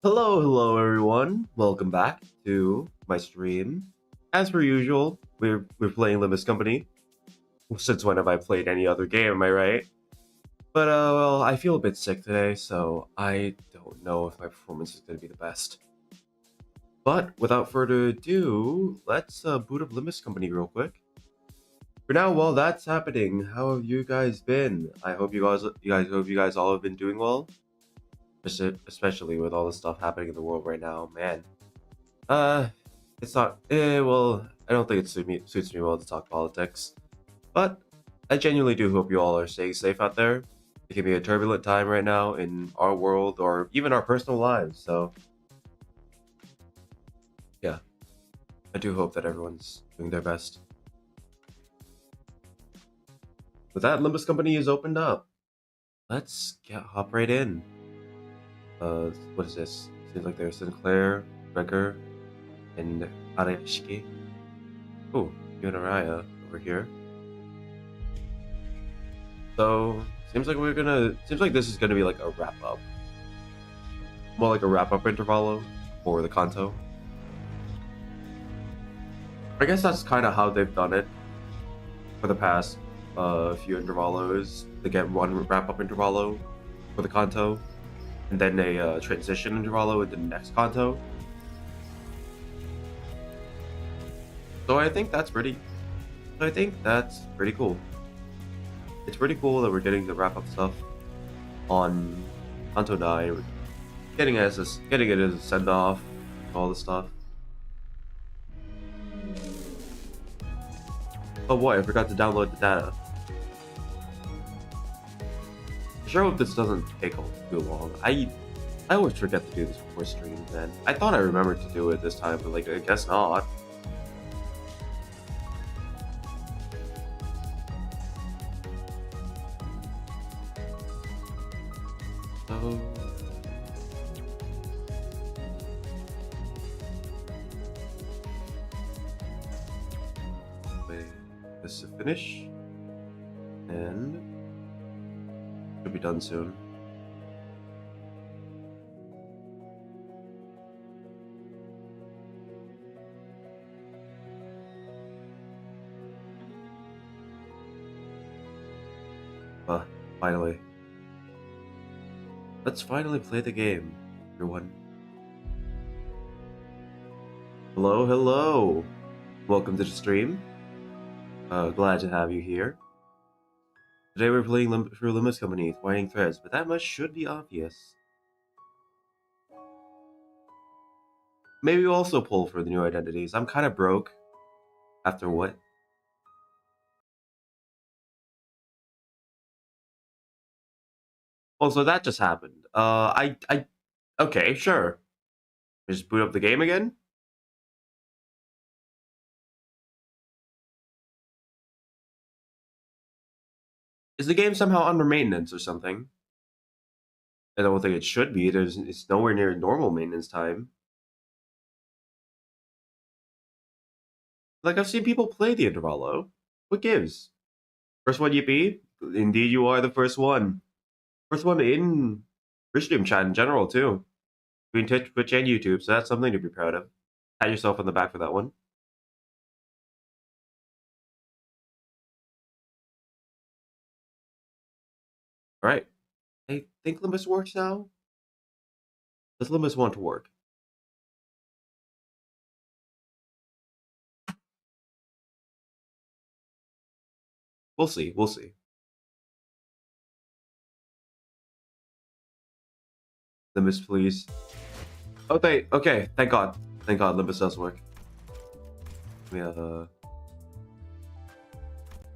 Hello everyone. Welcome back to my stream. As per usual, we're playing Limbus Company. Since when have I played any other game, am I right? But well, I feel a bit sick today, so I don't know if my performance is going to be the best. But without further ado, let's boot up Limbus Company real quick. For now, while that's happening, how have you guys been? I hope you guys all have been doing well, especially with all the stuff happening in the world right now, man. Uh, it's not. Well, I don't think it suits me well to talk politics, but I genuinely do hope you all are staying safe out there. It can be a turbulent time right now in our world or even our personal lives. So, yeah, I do hope that everyone's doing their best. With that, Limbus Company is opened up. Let's hop right in. What is this? Seems like there's Sinclair, Gregor, and Areshiki. Oh, you and Araya over here. So seems like this is gonna be like a wrap up. More like a wrap up intervallo for the Kanto. I guess that's kind of how they've done it for the past few intervallos. They get one wrap up intervallo for the Kanto, and then a transition intervallo into the next Kanto. So I think that's pretty cool. It's pretty cool that we're getting the wrap up stuff on Kanto 9, getting it as a send off, all the stuff. Oh boy, I forgot to download the data. I sure hope this doesn't take too long. I always forget to do this before streams, man. I thought I remembered to do it this time, but like I guess not. So wait, this to finish, and should be done soon. Finally. Let's finally play the game, everyone. Hello. Welcome to the stream. Glad to have you here. Today we're playing through Limbus Company, Winding Threads, but that much should be obvious. Maybe we'll also pull for the new identities. I'm kind of broke. After what? Oh, so that just happened. Okay, sure. Just boot up the game again? Is the game somehow under maintenance or something? I don't think it should be. It's nowhere near normal maintenance time. Like, I've seen people play the Intervallo. What gives? First one, yippee? Indeed, you are the first one. First one in Restream chat in general, too. Between Twitch and YouTube, so that's something to be proud of. Pat yourself on the back for that one. Alright. I think Limbus works now. Does Limbus want to work? We'll see. Limbus, please. Oh, okay. Thank God. Limbus does work. Yeah.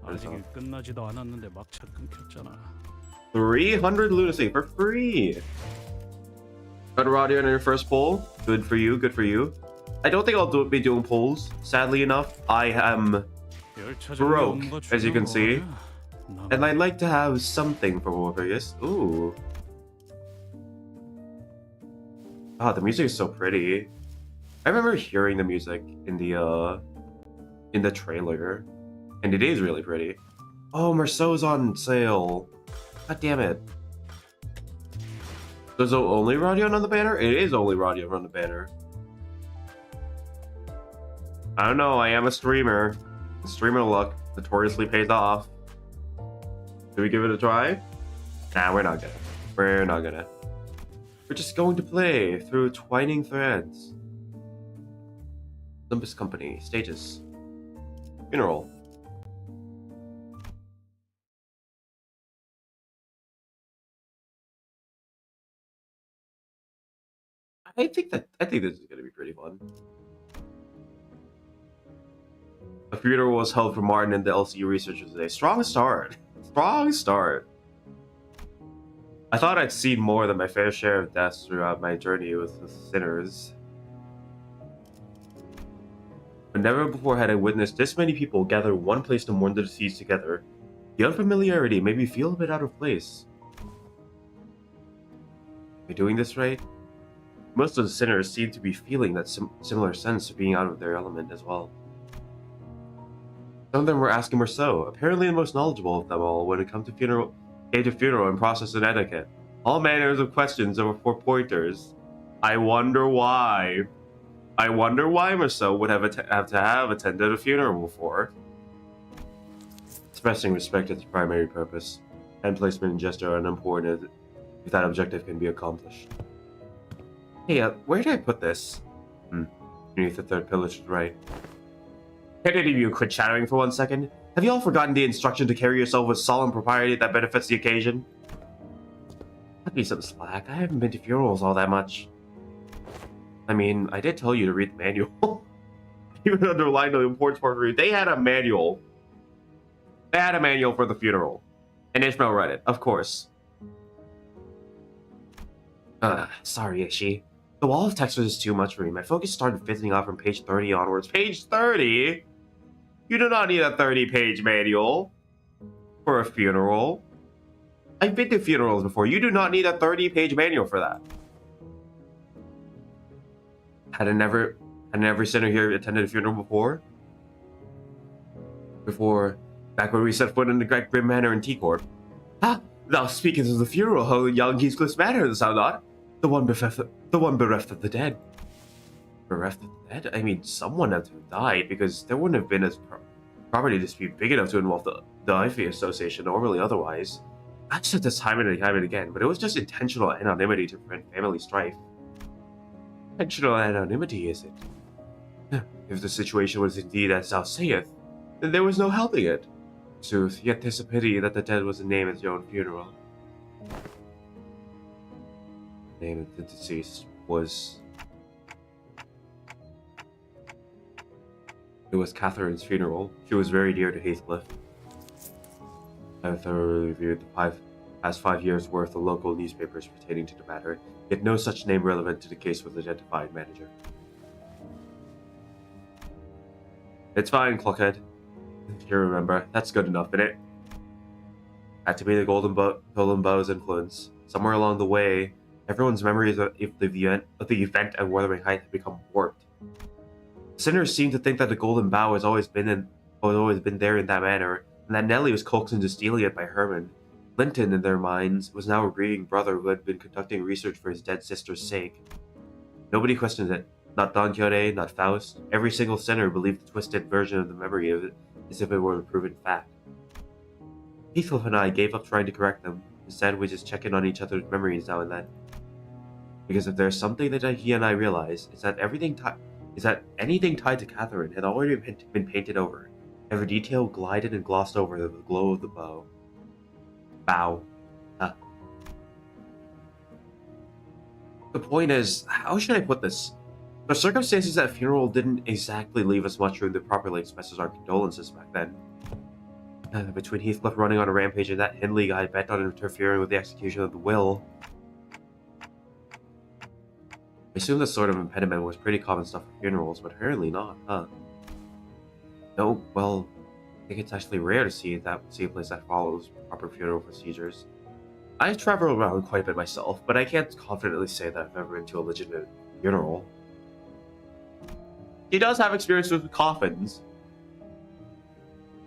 아직 끝나지도 않았는데 막차 끊겼잖아. 300 lunacy for free. Got a Roddy on your first poll. Good for you. I don't think I'll be doing polls. Sadly enough, I am broke, as you can see, and I'd like to have something for Morpheus. Ooh. Ah, the music is so pretty. I remember hearing the music in the trailer, and it is really pretty. Oh, Merceau's on sale. God damn it. There's only Rodion on the banner? It is only Rodion on the banner. I don't know, I am a streamer. Streamer luck notoriously pays off. Do we give it a try? Nah, we're not gonna. We're not gonna. We're just going to play through twining threads. Limbus Company, stages. Funeral. I think this is gonna be pretty fun. A funeral was held for Martin and the LCU researchers today. Strong start. Strong start. I thought I'd seen more than my fair share of deaths throughout my journey with the sinners. But never before had I witnessed this many people gather in one place to mourn the deceased together. The unfamiliarity made me feel a bit out of place. Am I doing this right? Most of the sinners seem to be feeling that similar sense of being out of their element as well. Some of them were asking more so, apparently the most knowledgeable of them all when it came to funeral and process and etiquette. All manners of questions over 4 pointers. I wonder why. I wonder why Marceau would have to have attended a funeral before. Expressing respect is the primary purpose. Hand placement and gesture are unimportant if that objective can be accomplished. Hey, where did I put this? Beneath the 3rd pillar to the right. Can any of you quit chattering for 1 second? Have you all forgotten the instruction to carry yourself with solemn propriety that benefits the occasion? Cut me some slack. I haven't been to funerals all that much. I mean, I did tell you to read the manual. Even underlined the important part to read. They had a manual. They had a manual for the funeral. And Ishmael read it, of course. Sorry, Ishi. The wall of text was just too much for me. My focus started fizzling out from page 30 onwards. Page 30? You do not need a 30-page manual for a funeral. I've been to funerals before. You do not need a 30-page manual for that. Hadn't every sinner here attended a funeral before? Back when we set foot in the Great Grim Manor in T-Corp. Ah, thou speakest of the funeral held in young Heathcliff's Manor, does thou not? The one bereft of the dead. Bereft of the dead? I mean, someone had to have died, because there wouldn't have been a property dispute big enough to involve the Ivy Association, normally otherwise. I've said this time and time and again, but it was just intentional anonymity to prevent family strife. Intentional anonymity, is it? If the situation was indeed as thou sayest, then there was no helping it. Sooth, yet 'tis a pity that the dead was named at your own funeral. The name of the deceased was... It was Catherine's funeral. She was very dear to Heathcliff. I have thoroughly reviewed the past 5 years' worth of local newspapers pertaining to the matter, yet no such name relevant to the case was identified, manager. It's fine, Clockhead. You remember, that's good enough, innit? Had to be the Golden Bow's influence. Somewhere along the way, everyone's memories of the event at Wuthering Heights had become warped. Sinners seem to think that the Golden Bow has always been there in that manner, and that Nellie was coaxed into stealing it by Herman. Linton, in their minds, was now a grieving brother who had been conducting research for his dead sister's sake. Nobody questioned it. Not Don Quixote, not Faust. Every single sinner believed the twisted version of the memory of it as if it were a proven fact. Heathcliff and I gave up trying to correct them. Instead, we just check in on each other's memories now and then. Because if there's something that he and I realized, it's that anything tied to Catherine had already been painted over. Every detail glided and glossed over the glow of the bow. The point is, how should I put this? The circumstances at funeral didn't exactly leave us much room to properly express our condolences back then. Between Heathcliff running on a rampage and that Hindley guy bent on interfering with the execution of the will, I assume this sort of impediment was pretty common stuff for funerals, but apparently not, huh? No, well, I think it's actually rare to see a place that follows proper funeral procedures. I travel around quite a bit myself, but I can't confidently say that I've ever been to a legitimate funeral. He does have experience with coffins.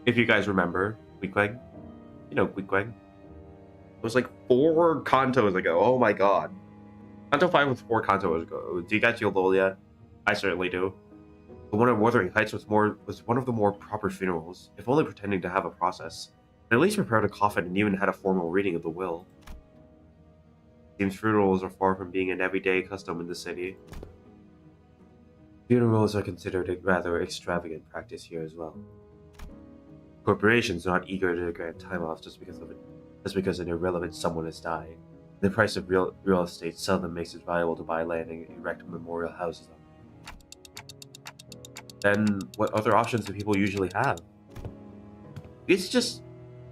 If you guys remember, Queequeg. You know Queequeg. It was like 4 cantos ago, oh my god. Kanto 5 was 4 Kantos ago. Do you guys feel old yet? I certainly do. The one at Wuthering Heights was one of the more proper funerals, if only pretending to have a process. It at least prepared a coffin and even had a formal reading of the will. Seems funerals are far from being an everyday custom in the city. Funerals are considered a rather extravagant practice here as well. Corporations are not eager to grant time off just because an irrelevant someone has died. The price of real estate seldom makes it viable to buy land and erect memorial houses on it. Then, what other options do people usually have? It's just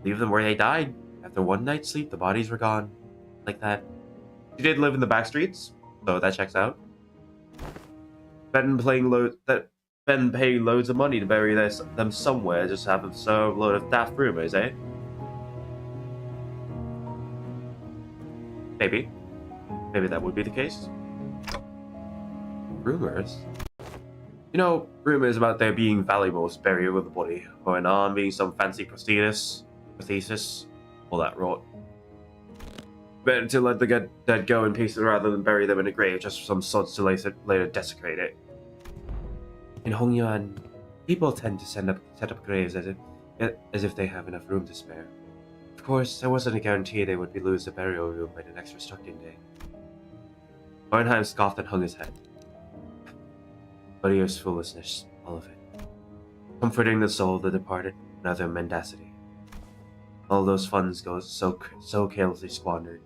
leave them where they died. After one night's sleep, the bodies were gone. Like that. She did live in the back streets, so that checks out. Ben paying loads of money to bury them somewhere, just have them serve a load of daft rumors, eh? Maybe that would be the case. Rumors? You know, rumors about there being valuables buried with the body, or an arm being some fancy prosthesis, all that rot. Better to let the dead go in pieces rather than bury them in a grave just for some sods to later desecrate it. In Hongyuan, people tend to set up graves as if they have enough room to spare. Of course, there wasn't a guarantee they would lose the burial room by the next restructuring day. Arnheim scoffed and hung his head. But here's foolishness, all of it. Comforting the soul of the departed, another mendacity. All those funds go so carelessly squandered,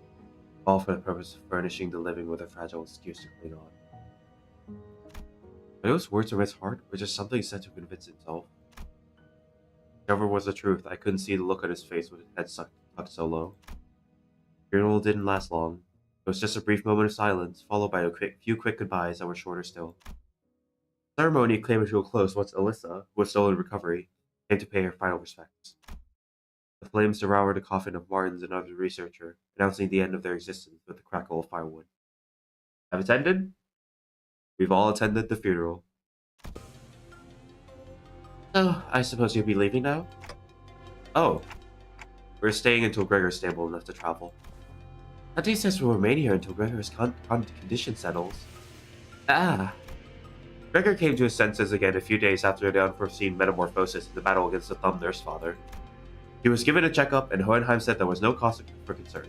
all for the purpose of furnishing the living with a fragile excuse to cling on. Were those words from his heart, or just something said to convince himself? Whatever was the truth, I couldn't see the look on his face with his head tucked so low. The funeral didn't last long. It was just a brief moment of silence, followed by a few quick goodbyes that were shorter still. The ceremony came to a close once Alyssa, who was still in recovery, came to pay her final respects. The flames devoured the coffin of Martins, another researcher, announcing the end of their existence with the crackle of firewood. Have attended? We've all attended the funeral. So, I suppose you'll be leaving now? Oh. We're staying until Gregor's stable enough to travel. Auntie says we'll remain here until Gregor's condition settles. Ah. Gregor came to his senses again a few days after the unforeseen metamorphosis in the battle against the Thumb Nurse Father. He was given a checkup, and Hohenheim said there was no cause for concern.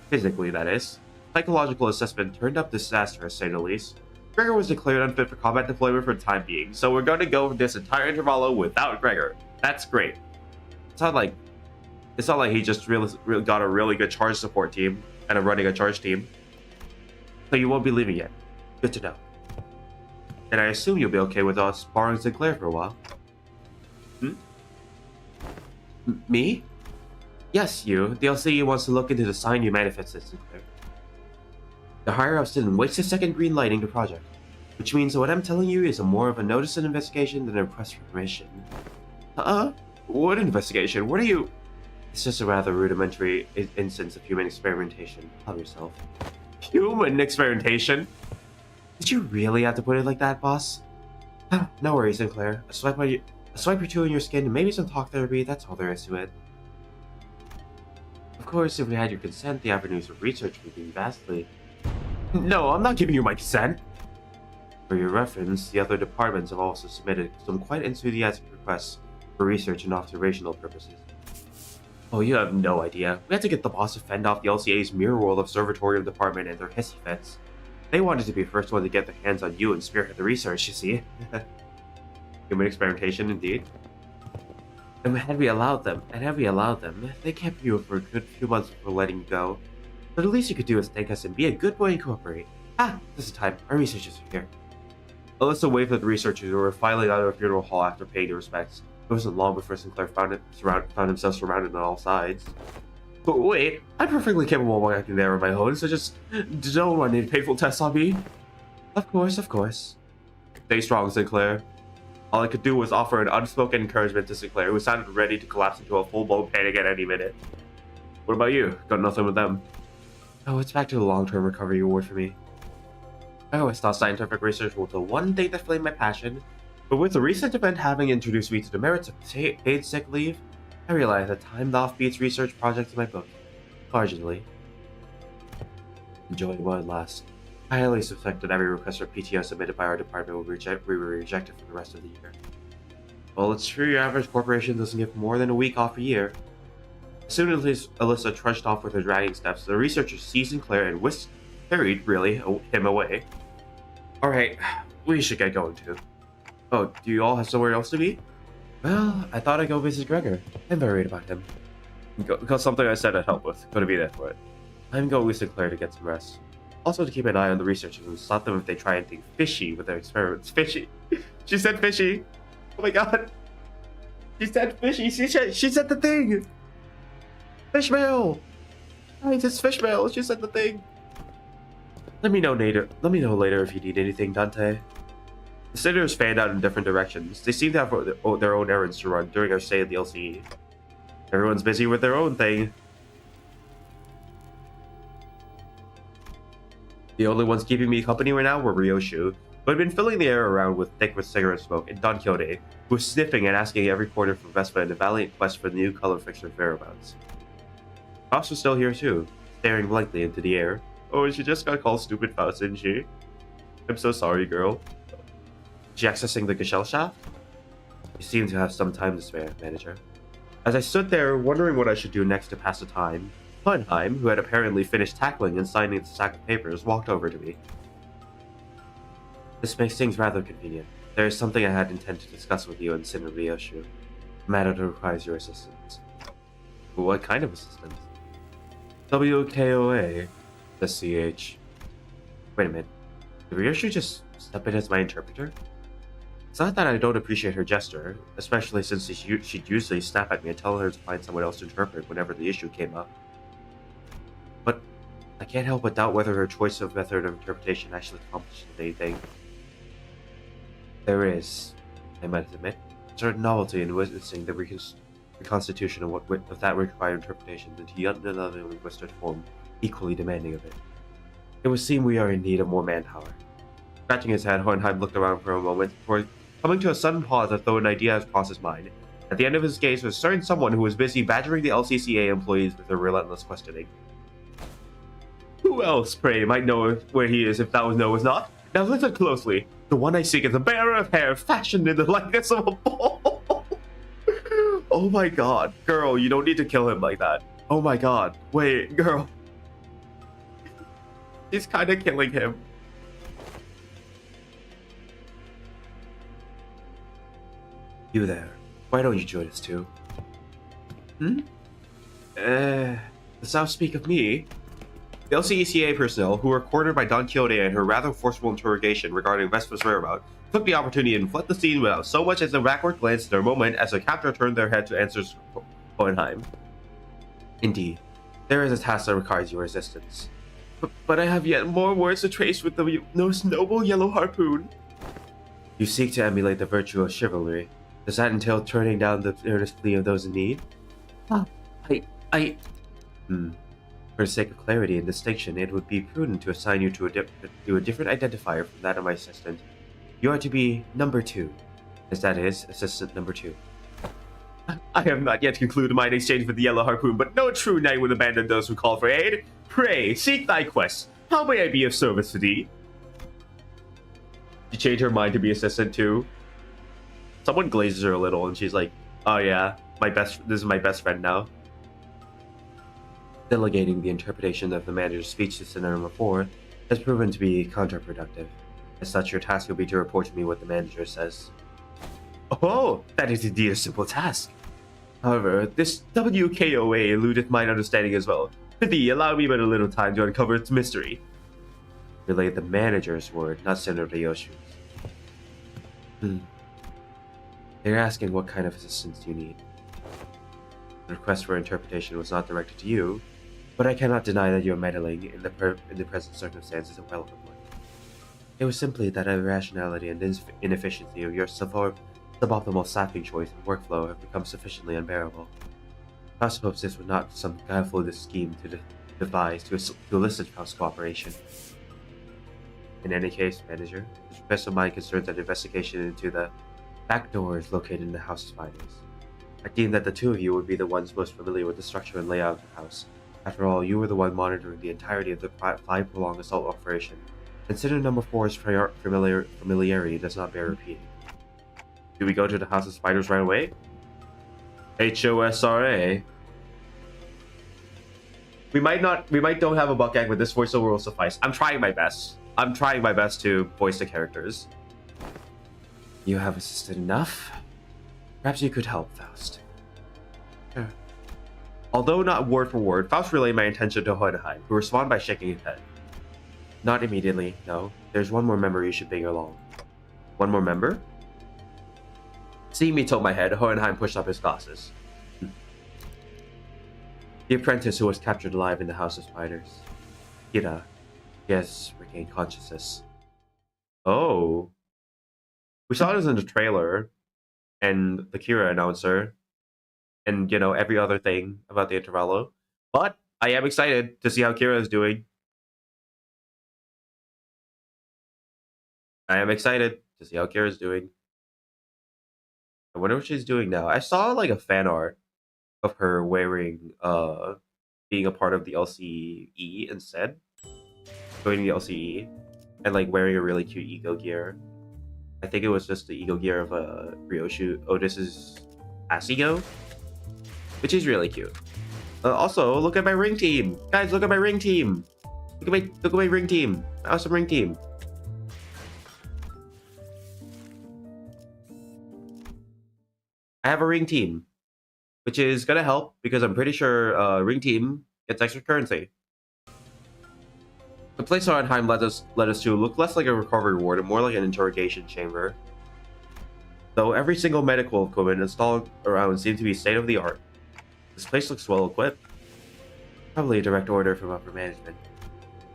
Physically, that is. Psychological assessment turned up disastrous, to say the least. Gregor was declared unfit for combat deployment for the time being, so we're going to go this entire Intervallo without Gregor. That's great. It's not like he just really got a really good charge support team and running a charge team. So you won't be leaving yet. Good to know. And I assume you'll be okay with us borrowing Sinclair for a while. Me? Yes, you. The LCE wants to look into the sign you manifested, Sinclair. The higher-ups didn't waste a second green lighting the project, which means that what I'm telling you is more of a notice and investigation than a request for permission. What investigation? What are you... It's just a rather rudimentary instance of human experimentation. Calm yourself. Human experimentation? Did you really have to put it like that, boss? No worries, Sinclair. A swipe or two in your skin and maybe some talk therapy, that's all there is to it. Of course, if we had your consent, the avenues of research would be vastly... No, I'm not giving you my consent! For your reference, the other departments have also submitted some quite enthusiastic requests for research and observational purposes. Oh, you have no idea. We had to get the boss to fend off the LCA's Mirror World Observatorium Department and their hissy fits. They wanted to be the first one to get their hands on you and spearhead the research, you see. Human experimentation, indeed. And had we allowed them, they kept you for a good few months before letting you go. But the least you could do is thank us and be a good boy and cooperate. This is time. Our researchers are here. Alyssa waved at the researchers who were filing out of a funeral hall after paying their respects. It wasn't long before Sinclair found himself surrounded on all sides. But wait, I'm perfectly capable of walking there on my own, so just don't run any painful tests on me. Of course. Stay strong, Sinclair. All I could do was offer an unspoken encouragement to Sinclair, who sounded ready to collapse into a full-blown panic at any minute. What about you? Got nothing with them? Oh, it's back to the long-term recovery award for me. I always thought scientific research was the one thing that flamed my passion, but with the recent event having introduced me to the merits of paid sick leave, I realized that time off beats research projects in my book. Marginally. Enjoying one last. I highly suspect that every request for PTO submitted by our department will be rejected for the rest of the year. Well, it's true your average corporation doesn't give more than a week off a year. As soon as Alyssa trudged off with her dragging steps, the researchers seized Sinclair and carried him away. Alright, we should get going too. Oh, do you all have somewhere else to be? Well, I thought I'd go visit Gregor. I'm worried about him. Because something I said I'd help with. Gonna be there for it. I'm going with Sinclair to get some rest. Also to keep an eye on the researchers and stop them if they try anything fishy with their experiments. Fishy? She said fishy! Oh my god! She said fishy! She said the thing! Fishmail! Guys, it's fishmail! She said the thing! Let me know later if you need anything, Dante. The senators fanned out in different directions. They seem to have their own errands to run during our stay at the LCE. Everyone's busy with their own thing. The only ones keeping me company right now were Ryoshu, who had been filling the air around with cigarette smoke, and Don Quixote, who was sniffing and asking every corner for Vespa in a valiant quest for the new color fixture whereabouts. Faust was still here too, staring blankly into the air. Oh, she just got called stupid Faust, didn't she? I'm so sorry, girl. Is she accessing the Gashel shaft? You seem to have some time to spare, manager. As I stood there, wondering what I should do next to pass the time, Hohenheim, who had apparently finished tackling and signing the stack of papers, walked over to me. This makes things rather convenient. There is something I had intended to discuss with you and Sinner Ryoshu. A matter that requires your assistance. What kind of assistance? WKOA. The CH. Wait a minute. Did Ryoshu just step in as my interpreter? It's not that I don't appreciate her gesture, especially since she'd usually snap at me and tell her to find someone else to interpret whenever the issue came up. But I can't help but doubt whether her choice of method of interpretation actually accomplishes anything. There is, I must admit, a certain novelty in witnessing the reconstitution of that required interpretation into yet another linguistic form equally demanding of it. It would seem we are in need of more manpower. Scratching his head, Hohenheim looked around for a moment before coming to a sudden pause as though an idea had crossed his mind. At the end of his gaze was certain someone who was busy badgering the LCCA employees with their relentless questioning. Who else, pray, might know where he is if that was not? Now listen closely. The one I seek is a bearer of hair fashioned in the likeness of a bull. Oh my god, girl, you don't need to kill him like that. Oh my god, wait, girl. He's kind of killing him. You there. Why don't you join us too? Does thou speak of me? The LCECA personnel, who were cornered by Don Quixote and her rather forceful interrogation regarding Vespa's whereabouts, took the opportunity and fled the scene without so much as a backward glance at their moment as their captor turned their head to answer Hohenheim. Indeed, there is a task that requires your assistance. But I have yet more words to trace with the most noble yellow harpoon. You seek to emulate the virtue of chivalry. Does that entail turning down the earnest plea of those in need? For the sake of clarity and distinction, it would be prudent to assign you to a different identifier from that of my assistant. You are to be number 2, as that is, assistant number 2. I have not yet concluded mine exchange with the yellow harpoon, but no true knight would abandon those who call for aid. Pray, seek thy quest. How may I be of service to thee? She changed her mind to be assistant too. Someone glazes her a little, and she's like, "Oh yeah, this is my best friend now." Delegating the interpretation of the manager's speech to Senator number 4 has proven to be counterproductive. As such, your task will be to report to me what the manager says. Oh, that is indeed a simple task. However, this WKOA eludeth mine understanding as well. Prithee, allow me but a little time to uncover its mystery. Relay the manager's word, not Senator Ryoshu's. They're asking what kind of assistance you need. The request for interpretation was not directed to you, but I cannot deny that your meddling in the present circumstances is a welcome one. It was simply that irrationality and inefficiency of your suboptimal staffing choice and workflow have become sufficiently unbearable. I suppose this was not some guileful scheme to devise to elicit Faust's cooperation. In any case, manager, this request of mine concerns an investigation into the back doors located in the house's findings. I deem that the two of you would be the ones most familiar with the structure and layout of the house, After all, you were the one monitoring the entirety of the 5 prolonged assault operation. Incident number 4's familiarity does not bear repeating. Do we go to the House of Spiders right away? HOSRA. We might don't have a buck act, but this voiceover will suffice. I'm trying my best. I'm trying my best to voice the characters. You have assisted enough. Perhaps you could help, Faust. Sure. Although not word for word, Faust relayed my intention to Hohenheim, who responded by shaking his head. Not immediately, no. There's one more member you should bring along. One more member? Seeing me tilt my head, Hohenheim pushed up his glasses. The apprentice who was captured alive in the House of Spiders. Kira. He has regained consciousness. Oh. We saw this in the trailer, and the Kira announcer, and, you know, every other thing about the Intervallo. But I am excited to see how Kira is doing. I am excited to see how Kira is doing. I wonder what she's doing now. I saw, like, a fan art of her wearing, being a part of the LCE instead. Joining the LCE. And, like, wearing a really cute ego gear. I think it was just the ego gear of Ryoshu Otis's Asigo, which is really cute. Also, look at my ring team, guys! Look at my ring team. Look at my ring team. Awesome ring team. I have a ring team, which is gonna help because I'm pretty sure ring team gets extra currency. The place on Heim led us to look less like a recovery ward and more like an interrogation chamber. Though every single medical equipment installed around seemed to be state-of-the-art. This place looks well equipped. Probably a direct order from upper management.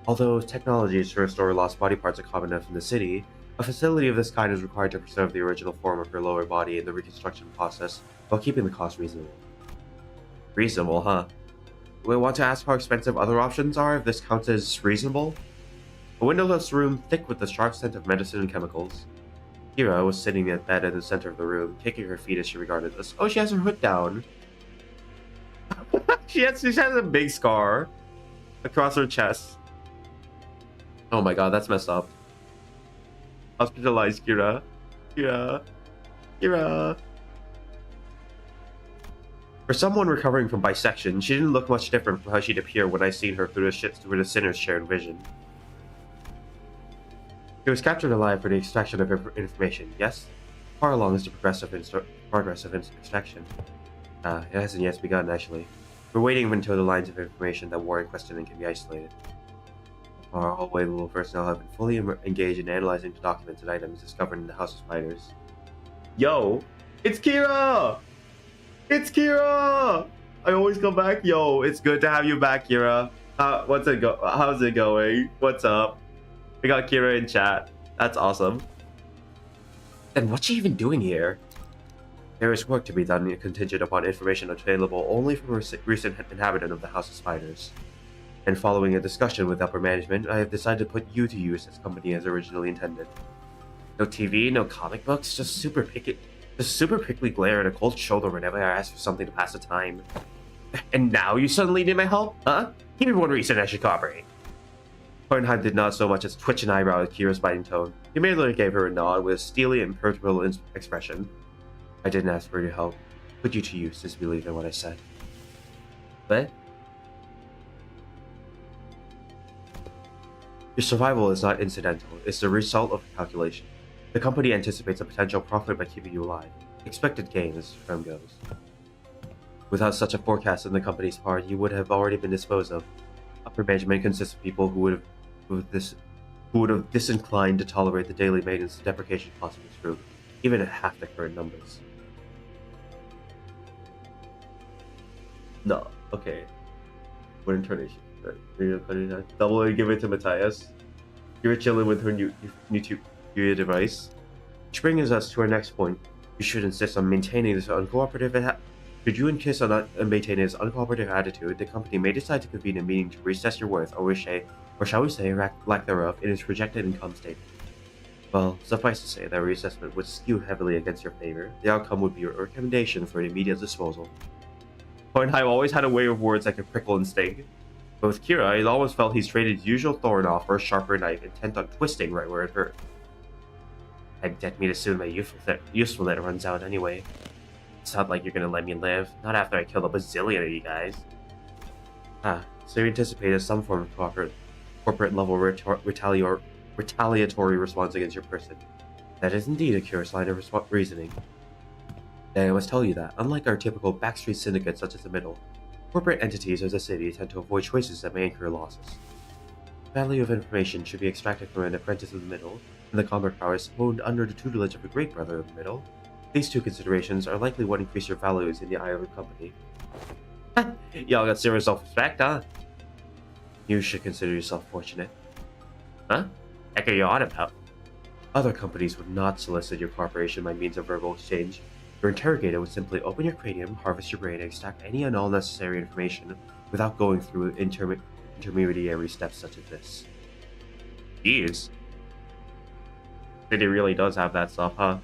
Although technologies to restore lost body parts are common enough in the city, a facility of this kind is required to preserve the original form of her lower body in the reconstruction process while keeping the cost reasonable. Reasonable, huh? We want to ask how expensive other options are if this counts as reasonable? A windowless room thick with the sharp scent of medicine and chemicals. Kira was sitting at bed in the center of the room, kicking her feet as she regarded us. Oh, she has her hood down. she has a big scar across her chest. Oh my god, that's messed up. Hospitalized Kira. Kira. For someone recovering from bisection, she didn't look much different from how she'd appear when I seen her through the sinner's shared vision. She was captured alive for the extraction of information, yes? Far along is the progress of extraction. It hasn't yet begun, actually. We're waiting until the lines of information that warrant questioning can be isolated. Our hallway level personnel have been fully engaged in analyzing the documents and items discovered in the House of Spiders. Yo! It's Kira! It's Kira! I always come back. Yo, it's good to have you back, Kira. How's it going? What's up? We got Kira in chat. That's awesome. And what's she even doing here? There is work to be done contingent upon information available only from a recent inhabitant of the House of Spiders. And following a discussion with upper management, I have decided to put you to use as company as originally intended. No TV, no comic books, just super prickly glare and a cold shoulder whenever I ask for something to pass the time. And now you suddenly need my help? Huh? Give me one reason I should cooperate. Hohenheim did not so much as twitch an eyebrow at Kira's biting tone. He merely gave her a nod with a steely and imperturbable expression. I didn't ask for your help. Put you to use, disbelieve in what I said. But your survival is not incidental, it's the result of a calculation. The company anticipates a potential profit by keeping you alive. Expected gain, as the term goes. Without such a forecast on the company's part, you would have already been disposed of. Upper management consists of people who would have disinclined to tolerate the daily maintenance and deprecation costs of this room, even at half the current numbers. No, okay. What intonation? Double and give it to Matthias. You're chilling with her new device. Which brings us to our next point. You should insist on maintaining this uncooperative Should you insist on maintaining this uncooperative attitude, the company may decide to convene a meeting to reassess your worth, or shall we say, lack thereof, in its projected income statement. Well, suffice to say that reassessment would skew heavily against your favor. The outcome would be a recommendation for an immediate disposal. Hohenheim always had a way of words that could prickle and sting. But with Kira, it almost felt he's traded his usual thorn off for a sharper knife, intent on twisting right where it hurt. I'd get me to soon my usefulness runs out anyway. It's not like you're gonna let me live, not after I killed a bazillion of you guys. So you anticipated some form of corporate level retaliatory response against your person. That is indeed a curious line of reasoning. Then I must tell you that, unlike our typical backstreet syndicates such as the Middle, corporate entities of the city tend to avoid choices that may incur losses. The value of information should be extracted from an apprentice of the Middle, and the combat powers honed under the tutelage of a great brother of the Middle. These two considerations are likely what increase your values in the eye of the company. Y'all got zero self-respect, huh? You should consider yourself fortunate. Huh? Heck are you on about? Other companies would not solicit your cooperation by means of verbal exchange. Your interrogator would simply open your cranium, harvest your brain, and extract any and all necessary information without going through intermediary steps such as this. Jeez. City really does have that stuff, huh?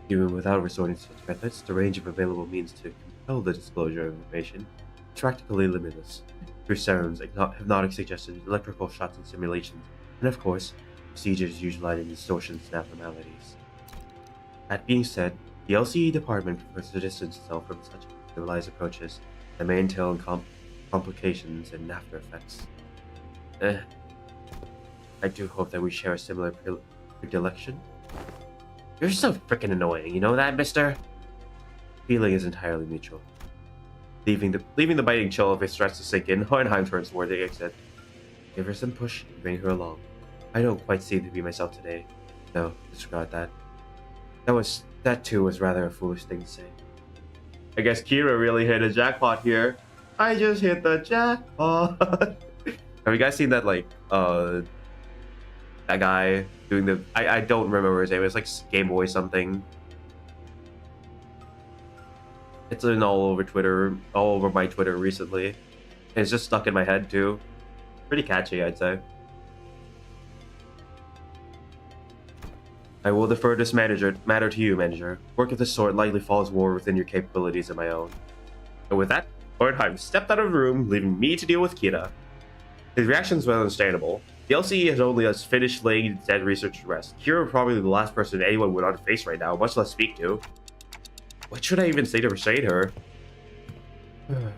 Even without resorting to such methods, the range of available means to compel the disclosure of information is practically limitless. Through serums, hypnotic suggestions, electrical shots and simulations, and of course, procedures utilizing distortions and abnormalities. That being said, the LCE department prefers to distance itself from such civilized approaches that may entail complications and after effects. I do hope that we share a similar predilection. You're so frickin' annoying, you know that, mister? Feeling is entirely mutual. Leaving the biting chill of his threats to sink in, Hohenheim turns toward the exit. Give her some push and bring her along. I don't quite seem to be myself today. No, disregard that. That too was rather a foolish thing to say. I guess Kira really hit a jackpot here. I just hit the jackpot. Have you guys seen that, like, that guy doing the... I don't remember his name. It's like Game Boy something. It's in all over my Twitter recently. And it's just stuck in my head too. Pretty catchy, I'd say. I will defer this matter to you, manager. Work of this sort likely falls more within your capabilities than my own. And with that, Hohenheim stepped out of the room, leaving me to deal with Kira. His reactions were understandable. The LCE has only just finished laying dead research to rest. Kira probably the last person anyone would want to face right now, much less speak to. What should I even say to persuade her? I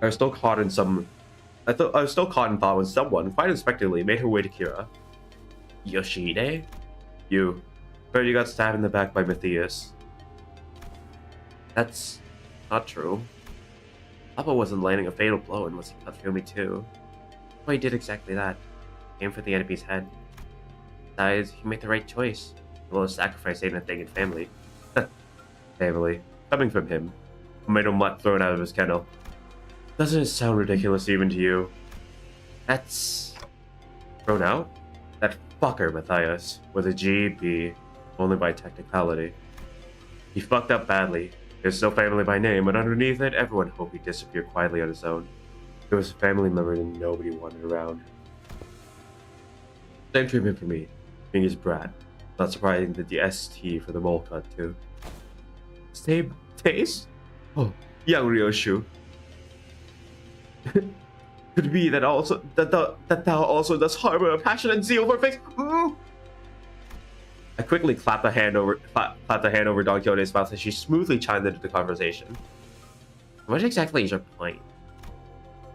was still caught in thought when someone, quite unexpectedly, made her way to Kira. Yoshide? You. Heard you got stabbed in the back by Matthias. That's not true. Papa wasn't landing a fatal blow unless he cut through me too. Well, he did exactly that. Aim for the enemy's head. Besides, he made the right choice. Well, sacrifice ain't a thing in family. Family. Coming from him. A made a mutt thrown out of his kennel. Doesn't it sound ridiculous even to you? That's... thrown out? That fucker, Matthias, was a GP, only by technicality. He fucked up badly. There's no family by name, but underneath it, everyone hoped he'd disappear quietly on his own. There was a family member that nobody wanted around. Same treatment for me, being his brat. Not surprising that the ST for the mole cut, too. Same taste? Oh, young Ryoshu. Could it be that thou also dost harbor a passionate zeal for fix? I quickly clapped the hand over Don Quixote's mouth as she smoothly chimed into the conversation. What exactly is your point?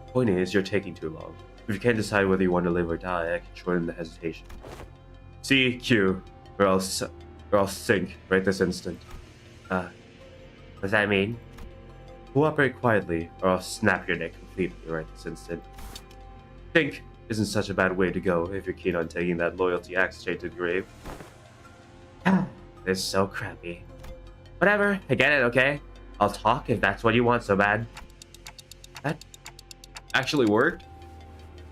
Point is, you're taking too long. If you can't decide whether you want to live or die, I can shorten the hesitation. C Q, or I'll sink right this instant. What does that mean? Cooperate quietly, or I'll snap your neck completely right this instant. Think isn't such a bad way to go if you're keen on taking that loyalty axe straight to the grave. This is so crappy. Whatever, I get it, okay? I'll talk if that's what you want so bad. That actually worked?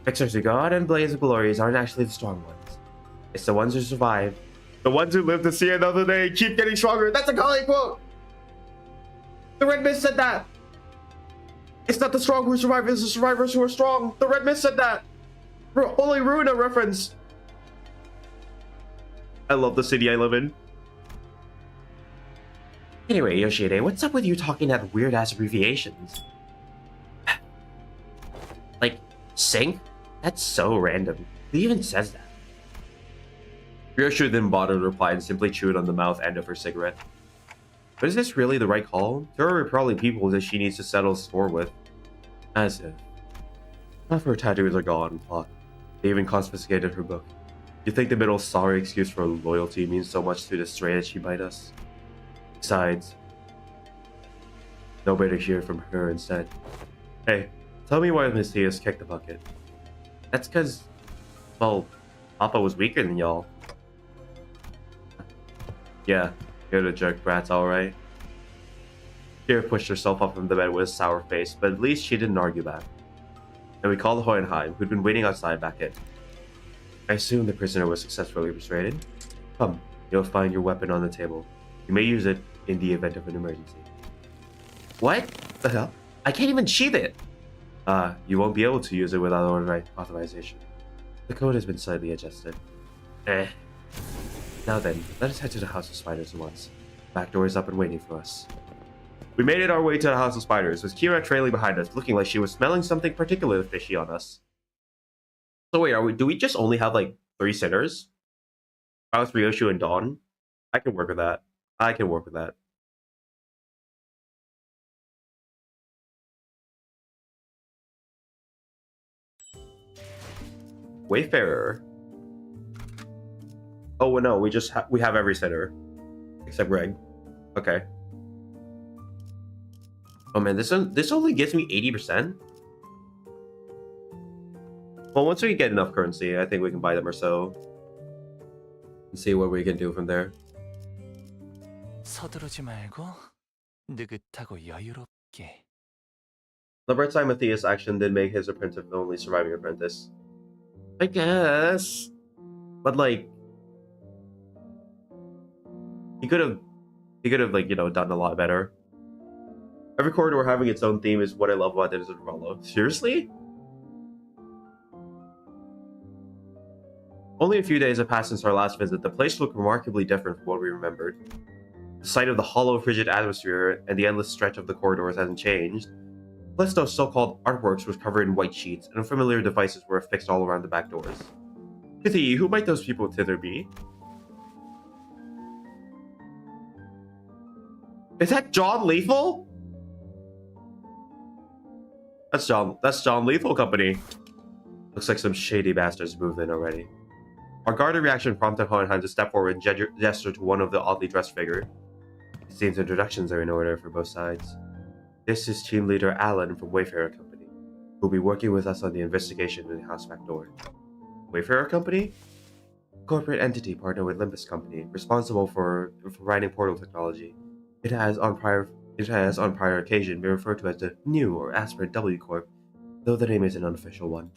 Fixers who go out and blaze of glories aren't actually the strong ones. It's the ones who survive. The ones who live to see another day keep getting stronger. That's a Kali quote! The Red Mist said that! It's not the strong who survive, it's the survivors who are strong. The Red Mist said that! Holy Runa reference! I love the city I live in. Anyway, Yoshide, what's up with you talking at weird-ass abbreviations? Like, sync? That's so random. Who even says that? Ryoshu didn't bother to reply and simply chewed on the mouth end of her cigarette. But is this really the right call? There are probably people that she needs to settle score with. As if. Half her tattoos are gone, fuck. They even confiscated her book. You think the middle sorry excuse for loyalty means so much to the stray that she bite us? Besides, nobody to hear from her instead. Hey, tell me why Miss Theus kicked the bucket. That's cause, well, Papa was weaker than y'all. Yeah, you're the jerk brats, alright. Kira pushed herself up from the bed with a sour face, but at least she didn't argue back. And we called Hohenheim, who'd been waiting outside, back in. I assume the prisoner was successfully persuaded. Come, you'll find your weapon on the table. You may use it in the event of an emergency. What the hell? I can't even sheath it! You won't be able to use it without authorization. The code has been slightly adjusted. Now then, let us head to the House of Spiders at once. The back door is up and waiting for us. We made it our way to the House of Spiders, with Kira trailing behind us, looking like she was smelling something particularly fishy on us. So wait, do we just only have like 3 sinners? House, Ryoshu, and Dawn? I can work with that. I can work with that. Wayfarer. Oh well, no, we have every sinner except Greg. Okay. Oh man, this only gives me 80%. Well, once we get enough currency, I think we can buy them or so, and see what we can do from there. 서두르지 말고 느긋하고 여유롭게. The bright side, Matthias' action did make his apprentice the only surviving apprentice. I guess, but like, he could have like, you know, done a lot better. Every corridor having its own theme is what I love about this Intervallo. Seriously? Only a few days have passed since our last visit. The place looked remarkably different from what we remembered. The sight of the hollow, frigid atmosphere and the endless stretch of the corridors hasn't changed. Plus, those so-called artworks were covered in white sheets, and unfamiliar devices were affixed all around the back doors. Pity, who might those people thither be? Is that John Lethal? That's John Lethal Company. Looks like some shady bastards moved in already. Our guarded reaction prompted Hohenheim to step forward and gesture to one of the oddly dressed figure. It seems introductions are in order for both sides. This is team leader Alan from Wayfarer Company, who will be working with us on the investigation in the house back door. Wayfarer Company? A corporate entity partnered with Limbus Company, responsible for providing portal technology. It has on prior occasion been referred to as the New or Aspirant W Corp, though the name is an unofficial one.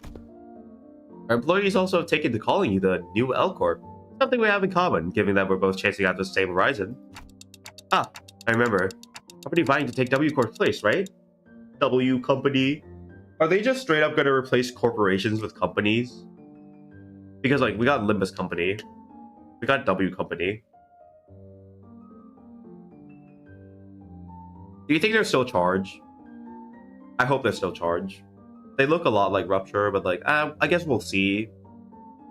Our employees also have taken to calling you the New L Corp, something we have in common, given that we're both chasing after the same horizon. Ah, I remember. Company vying to take W Corp's place, right? W Company. Are they just straight up gonna replace corporations with companies? Because like, we got Limbus Company. We got W Company. Do you think they're still charged? I hope they're still charged. They look a lot like Rupture, but like, I guess we'll see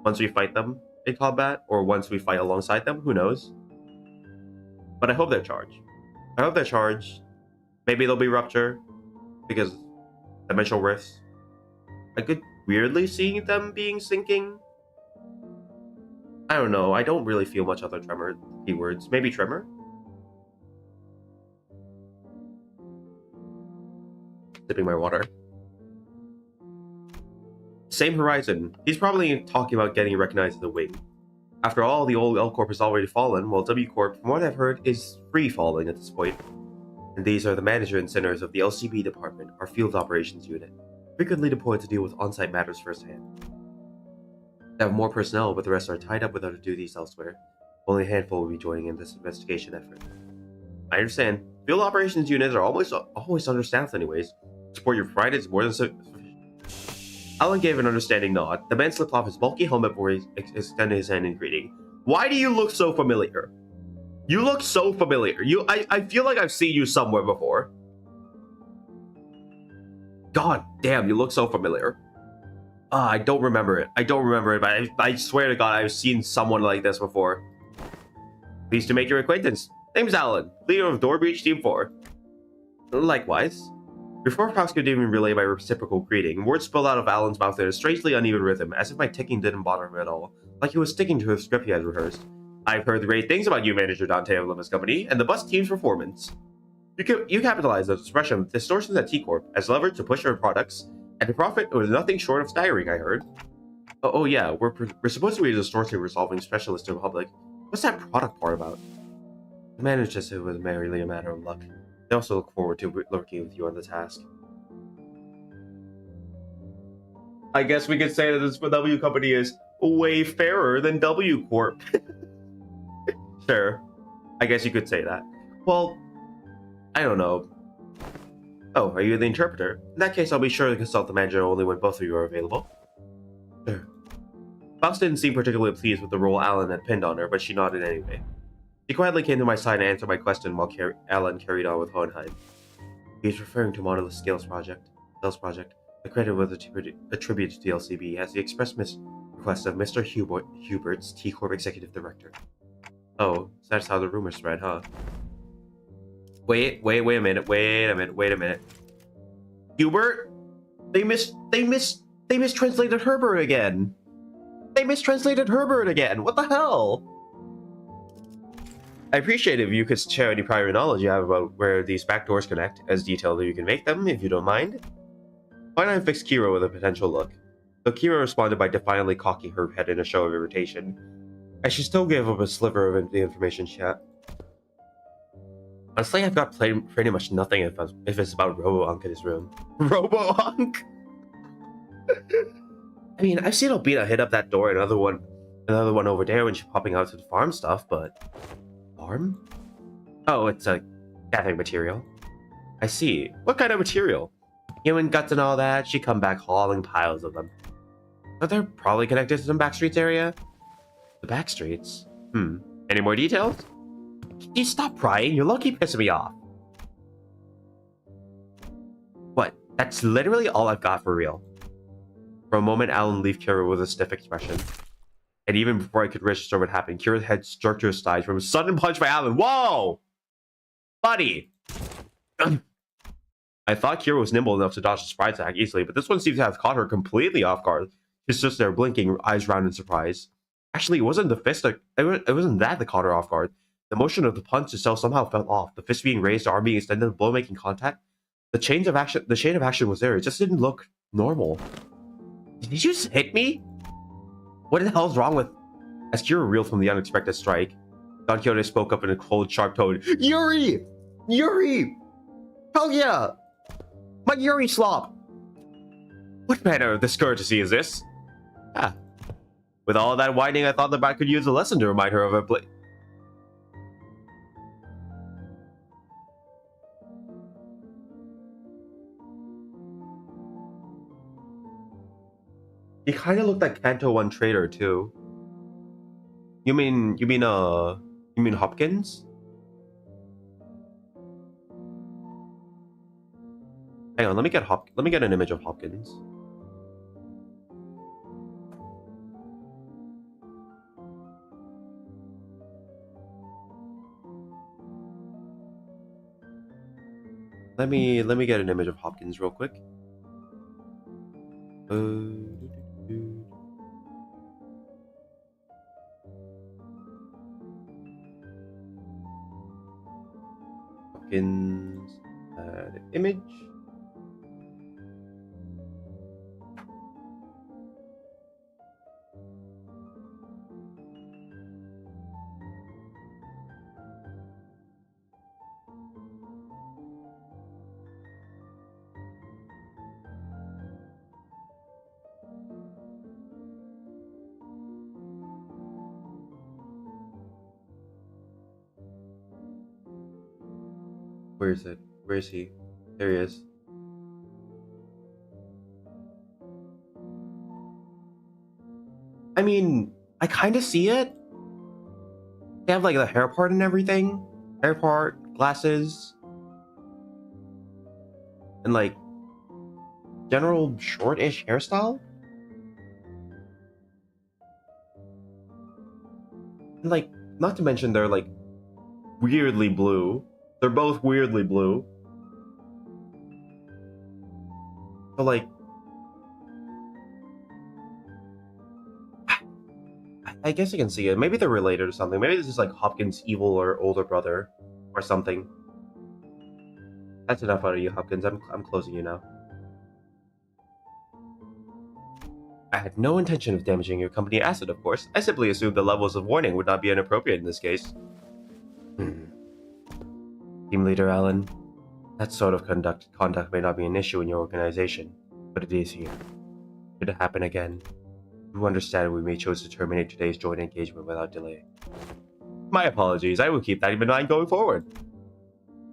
once we fight them in combat, or once we fight alongside them, who knows? But I hope they're charged. I hope they're charged. Maybe they'll be Rupture, because dimensional rifts. I could weirdly see them being sinking. I don't know, I don't really feel much other Tremor keywords. Maybe Tremor? Sipping my water. Same horizon. He's probably talking about getting recognized in the wing. After all, the old L Corp has already fallen, while W Corp, from what I've heard, is free falling at this point. And these are the management centers of the LCB department, our field operations unit, frequently deployed to deal with on-site matters firsthand. They have more personnel, but the rest are tied up with other duties elsewhere. Only a handful will be joining in this investigation effort. I understand. Field operations units are always understaffed anyways. Support your pride is more than sufficient. Alan gave an understanding nod. The man slipped off his bulky helmet before he extended his hand in greeting. Why do you look so familiar? You look so familiar. I feel like I've seen you somewhere before. God damn, you look so familiar. I don't remember it. I don't remember it, but I swear to God, I've seen someone like this before. Pleased to make your acquaintance. Name's Alan, leader of Door Breach Team 4. Likewise. Before Fox could even relay my reciprocal greeting, words spilled out of Alan's mouth in a strangely uneven rhythm, as if my ticking didn't bother him at all, like he was sticking to a script he had rehearsed. I've heard great things about you, Manager Dante of Limbus Company, and the bus team's performance. You capitalized on the suppression of distortions at T-Corp as leverage to push our products, and the profit was nothing short of staggering, I heard. Oh yeah, we're supposed to be a distortion resolving specialist in the public. What's that product part about? The manager said it was merely a matter of luck. They also look forward to working with you on the task. I guess we could say that this W company is way fairer than W Corp. Sure. I guess you could say that. Well, I don't know. Oh, are you the interpreter? In that case, I'll be sure to consult the manager only when both of you are available. Sure. Faust didn't seem particularly pleased with the role Alan had pinned on her, but she nodded anyway. She quietly came to my side and answered my question while Alan carried on with Hohenheim. He was referring to Monolith Sales Project. The credit was attributed to the LCB as the express request of Mr. Hubert's T-Corp Executive Director. Oh, so that's how the rumor spread, huh? Wait a minute. Hubert? They mistranslated Herbert again. What the hell? I appreciate if you could share any prior knowledge you have about where these backdoors connect, as detailed as you can make them, if you don't mind. Why not fix Kira with a potential look? Though Kira responded by defiantly cocking her head in a show of irritation. I should still give up a sliver of the information she had. Honestly, I've got pretty much nothing if it's about Robo-Unk in his room. Robo-Unk? I mean, I've seen Albina hit up that door, another one over there when she's popping out to the farm stuff, but... Farm? Oh, it's a gathering material. I see. What kind of material? Human guts and all that, she come back hauling piles of them. But they're probably connected to some backstreets area? The backstreets? Any more details? Can you stop prying? You're lucky pissing me off. What? That's literally all I've got for real. For a moment, Alan leave Kira with a stiff expression. And even before I could register what happened, Kira's head struck to his thighs from a sudden punch by Alan. Whoa! Buddy! I thought Kira was nimble enough to dodge the surprise attack easily, but this one seems to have caught her completely off guard. She's just there blinking, eyes round in surprise. Actually, it wasn't the fist it wasn't that caught her off guard. The motion of the punch itself somehow fell off. The fist being raised, the arm being extended, the blow making contact. The chain of action was there. It just didn't look normal. Did you just hit me? What the hell's wrong with... As Kira reeled from the unexpected strike, Don Quixote spoke up in a cold, sharp tone. Yuri! Hell yeah! My Yuri slop! What manner of discourtesy is this? Ah. With all that whining, I thought the bat could use a lesson to remind her of her place. He kind of looked like Kanto 1 Trader too. You mean Hopkins? Hang on, let me get an image of Hopkins. Let me get an image of Hopkins real quick. Hopkins image. Where is it? Where is he? There he is. I mean, I kind of see it. They have like the hair part and everything. Hair part, glasses, and like general short-ish hairstyle. And like, not to mention they're like weirdly blue. They're both weirdly blue. So like, I guess I can see it. Maybe they're related or something. Maybe this is like Hopkins' evil or older brother or something. That's enough out of you, Hopkins. I'm closing you now. I had no intention of damaging your company asset, of course. I simply assumed the levels of warning would not be inappropriate in this case. Team Leader Allen, that sort of conduct may not be an issue in your organization, but it is here. Should it happen again, you understand we may choose to terminate today's joint engagement without delay. My apologies, I will keep that in mind going forward.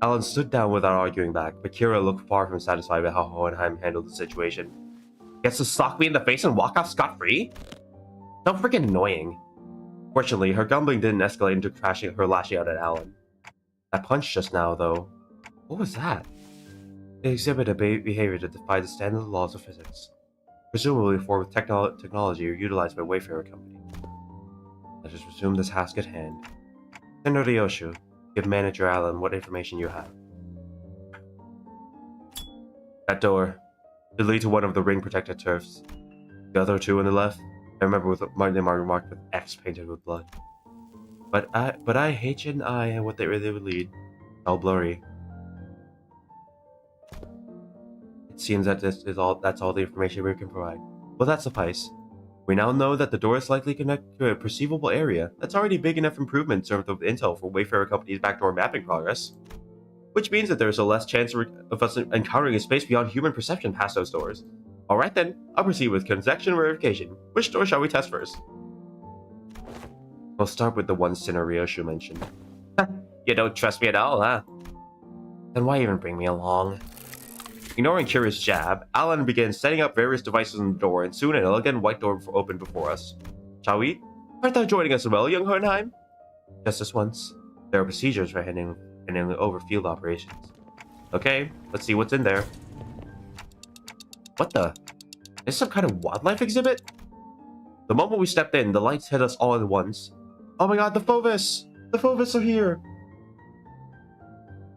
Allen stood down without arguing back, but Kira looked far from satisfied with how Hohenheim handled the situation. Gets to sock me in the face and walk off scot-free? So freaking annoying. Fortunately, her grumbling didn't escalate into her lashing out at Allen. That punch just now, though. What was that? It exhibited a behavior that defied the standard laws of physics. Presumably a form of technology utilized by Wayfarer Company. Let us resume the task at hand. Sender Ryoshu, give Manager Allen what information you have. That door. It leads to one of the ring-protected turfs. The other two on the left, I remember with my name are marked with X painted with blood. But H and I and what they really would lead, all blurry. It seems that that's all the information we can provide. Well, that suffice. We now know that the door is likely connected to a perceivable area. That's already big enough improvement in terms of intel for Wayfarer Company's backdoor mapping progress. Which means that there's a less chance of us encountering a space beyond human perception past those doors. Alright then, I'll proceed with connection verification. Which door shall we test first? We'll start with the one Sinner Ryoshu mentioned. You don't trust me at all, huh? Then why even bring me along? Ignoring Kira's jab, Allen began setting up various devices on the door, and soon an elegant white door opened before us. Shall we? Art thou joining us as well, young Hohenheim? Just this once. There are procedures for handing over field operations. Okay, let's see what's in there. What the? Is this some kind of wildlife exhibit? The moment we stepped in, the lights hit us all at once. Oh my god, the Fauves! The Fauves are here!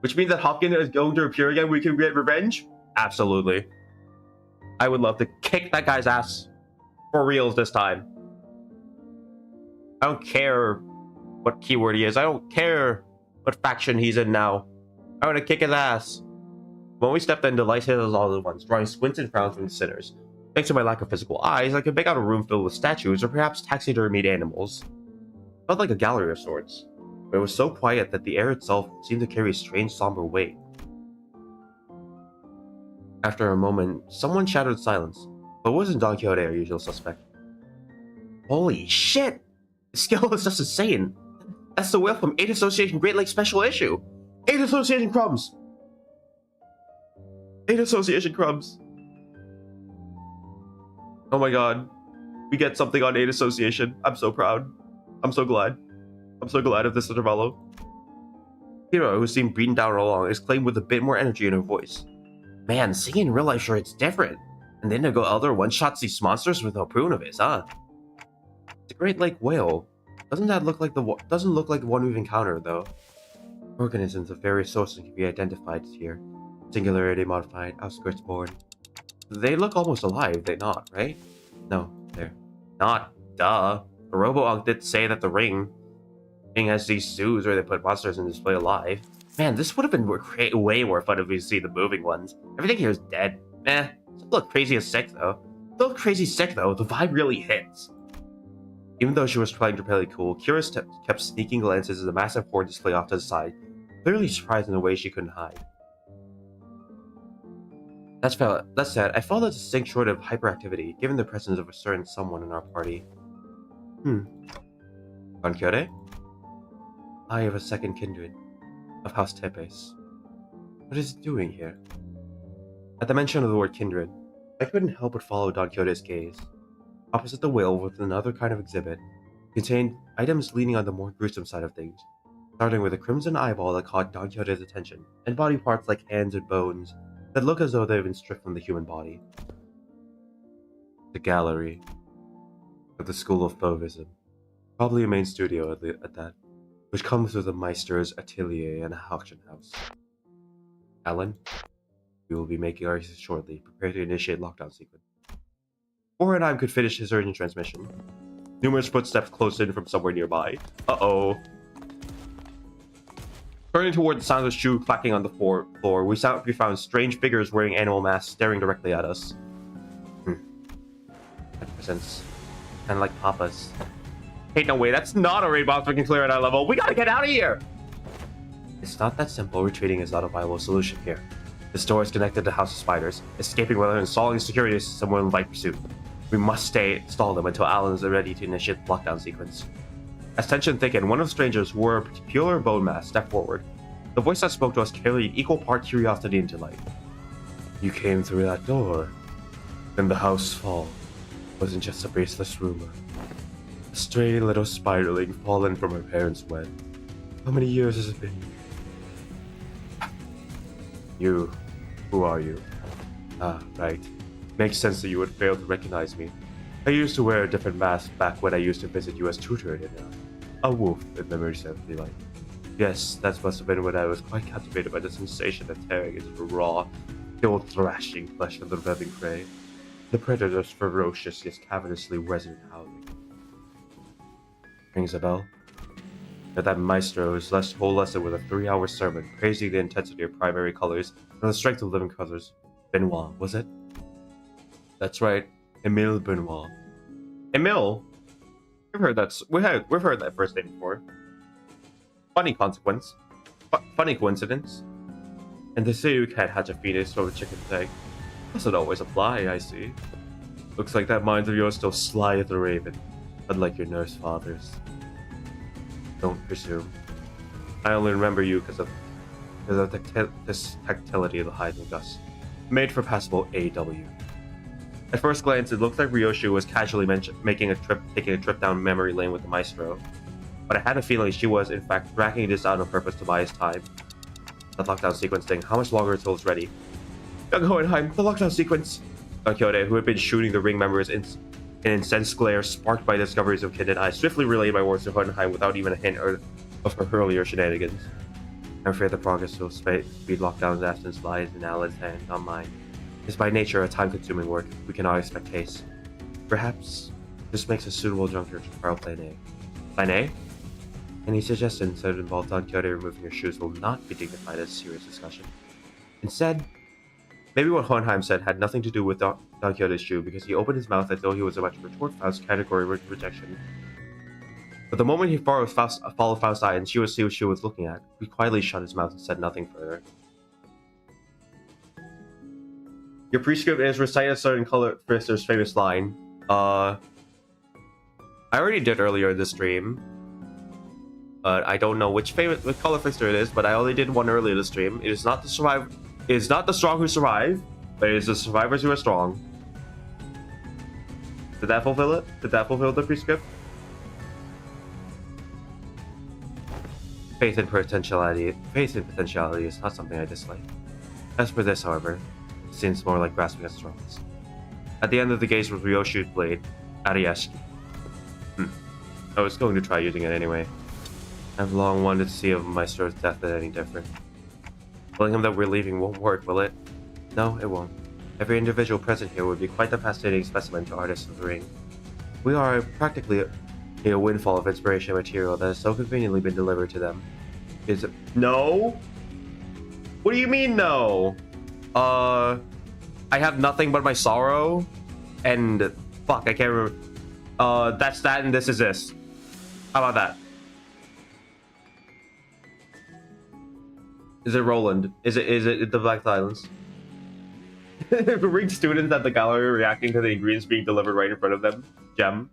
Which means that Hopkins is going to appear again, we can get revenge? Absolutely. I would love to kick that guy's ass. For reals this time. I don't care what keyword he is. I don't care what faction he's in now. I want to kick his ass. When we stepped in, the lights hit us all at once, drawing squints and frowns from the sinners. Thanks to my lack of physical eyes, I could make out a room filled with statues or perhaps taxidermied animals. It felt like a gallery of sorts, but it was so quiet that the air itself seemed to carry a strange somber weight. After a moment, someone shouted silence, but it wasn't Don Quixote, our usual suspect. Holy shit! The skill is just insane! That's the whale from 8 Association Great Lakes Special Issue! 8 Association Crumbs! 8 Association Crumbs! Oh my god. We get something on 8 Association. I'm so proud. I'm so glad. I'm so glad of this Intervallo. Hero, who seemed beaten down all along, exclaimed with a bit more energy in her voice. Man, singing in real life sure it's different. And the Indigo Elder one-shots these monsters with no prune of his, huh? It's a Great Lake whale. Doesn't look like the one we've encountered, though. Organisms of various sources can be identified here. Singularity modified, outskirts born. They look almost alive, they not, right? No, they're not. Duh. The Robo-Unk did say that the ring has these zoos where they put monsters in display alive. Man, this would have been way more fun if we see the moving ones. Everything here is dead. It look crazy as sick though. Still crazy sick though, the vibe really hits. Even though she was trying to play cool, Kira kept sneaking glances at the massive horn display off to the side, clearly surprised in a way she couldn't hide. That said, I felt a distinct short of hyperactivity, given the presence of a certain someone in our party. Don Quixote? I have a second kindred, of House Tepes. What is it doing here? At the mention of the word kindred, I couldn't help but follow Don Quixote's gaze. Opposite the whale was another kind of exhibit, contained items leaning on the more gruesome side of things, starting with a crimson eyeball that caught Don Quixote's attention, and body parts like hands and bones that look as though they've been stripped from the human body. The gallery of the School of Fauvism, probably a main studio at that, which comes with a Meister's atelier and an auction house. Alan, we will be making our exit shortly. Prepare to initiate lockdown sequence. Before Hohenheim could finish his urgent transmission, numerous footsteps closed in from somewhere nearby. Uh-oh. Turning toward the sound of shoe clacking on the floor, we found strange figures wearing animal masks staring directly at us. That presents kind of like Papa's. Hey, no way, that's not a raid box we can clear at our level. We gotta get out of here! It's not that simple. Retreating is not a viable solution here. This door is connected to House of Spiders. Escaping without installing a security system will invite pursuit. We must stall them until Alan is ready to initiate the lockdown sequence. As tension thickened, one of the strangers who wore a particular bone mask stepped forward. The voice that spoke to us carried equal part curiosity and delight. You came through that door. Then the house fall wasn't just a baseless rumor. A stray little spiderling fallen from her parents' web. How many years has it been? You. Who are you? Ah, right. Makes sense that you would fail to recognize me. I used to wear a different mask back when I used to visit you as tutor in a wolf in memory serves light. Yes, that must have been when I was quite captivated by the sensation of tearing into the raw, still thrashing flesh of the revving prey. The predator's ferocious yet cavenously resonant howling. Rings a bell? But that maestro's whole lesson was a 3-hour sermon praising the intensity of primary colors and the strength of living colors. Benoit, was it? That's right, Emile Benoit. Emile? We've heard that first name before. Funny coincidence. And they say you can't hatch a phoenix from a chicken's egg. Doesn't always apply, I see. Looks like that mind of yours still sly as a raven, unlike your nurse fathers. Don't presume. I only remember you because of this tactility of the hiding dust, made for passable AW. At first glance, it looked like Ryoshu was casually taking a trip down memory lane with the maestro, but I had a feeling she was, in fact, dragging this out on purpose to buy his time. The lockdown sequence thing, how much longer until it's ready? Young Hohenheim, the lockdown sequence! Don Quixote, who had been shooting the ring members in an incensed glare sparked by discoveries of Kid and I, swiftly relayed my words to Hohenheim without even a hint of her earlier shenanigans. I'm afraid the progress of speed lockdown's absence lies in Alan's hand, not mine. It's by nature a time-consuming work. We cannot expect haste. Perhaps this makes a suitable juncture to trial Plan A. Plan A? Any suggestions that involve Don Quixote removing her shoes will not be dignified as a serious discussion. Instead, maybe what Hohenheim said had nothing to do with Don Quixote's shoe, because he opened his mouth as though he was about to retort Faust's category of rejection. But the moment he followed Faust's eye and she would see what she was looking at, he quietly shut his mouth and said nothing further. Your prescript is recite a certain color Frister's famous line. I already did earlier in the stream. But I don't know which color Frister it is, but I only did one earlier in the stream. It is not the strong who survive, but it is the survivors who are strong. Did that fulfill it? Did that fulfill the prescript? Faith in potentiality is not something I dislike. As for this, however, it seems more like grasping at straws. At the end of the gaze was Ryoshu's blade, Arieski. I was going to try using it anyway. I've long wanted to see if Maestro's death is any different. Telling him that we're leaving won't work, will it? No, it won't. Every individual present here would be quite a fascinating specimen to artists of the ring. We are practically a windfall of inspiration material that has so conveniently been delivered to them. Is it? No? What do you mean, no? I have nothing but my sorrow, and fuck, I can't remember. That's that, and this is this. How about that? Is it Roland? Is it the Black Silence? Ring students at the gallery reacting to the ingredients being delivered right in front of them. Gem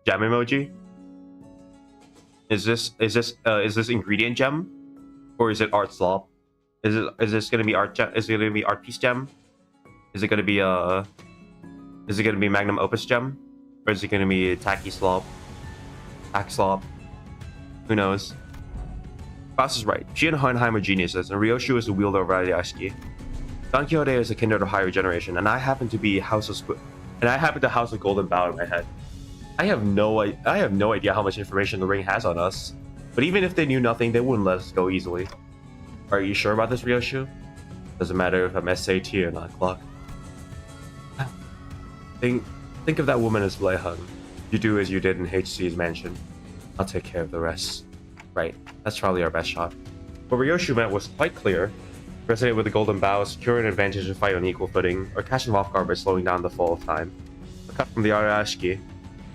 emoji. Is this ingredient gem, or is it art slop? Is this gonna be art gem? Is it gonna be art piece gem? Is it gonna be magnum opus gem, or is it gonna be tacky slop? Axlop. Who knows? Faust is right. She and Hohenheim are geniuses, and Ryoshu is the wielder of Ariashiki. Don Quixote is a kindred of higher generation, and I happen to house a golden bough in my head. I have no idea how much information the ring has on us. But even if they knew nothing, they wouldn't let us go easily. Are you sure about this, Ryoshu? Doesn't matter if I'm SAT or not, Clock. Think of that woman as Lehung. You do as you did in HC's mansion. I'll take care of the rest. Right, that's probably our best shot. What Ryoshu meant was quite clear. Resonate with the golden bow, secure an advantage and fight on equal footing, or catch him off guard by slowing down the flow of time. A cut from the Arashiki,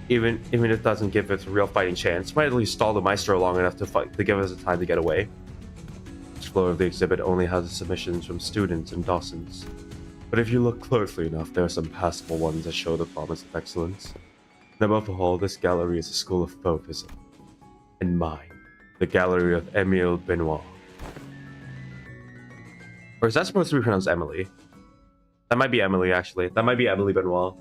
even if it doesn't give it a real fighting chance, might at least stall the Maestro long enough to give us the time to get away. This floor of the exhibit only has submissions from students and docents. But if you look closely enough, there are some passable ones that show the promise of excellence. And above all, this gallery is a school of focus. And mine, the gallery of Emile Benoit. Or is that supposed to be pronounced Emily? That might be Emily, actually. That might be Emily Benoit.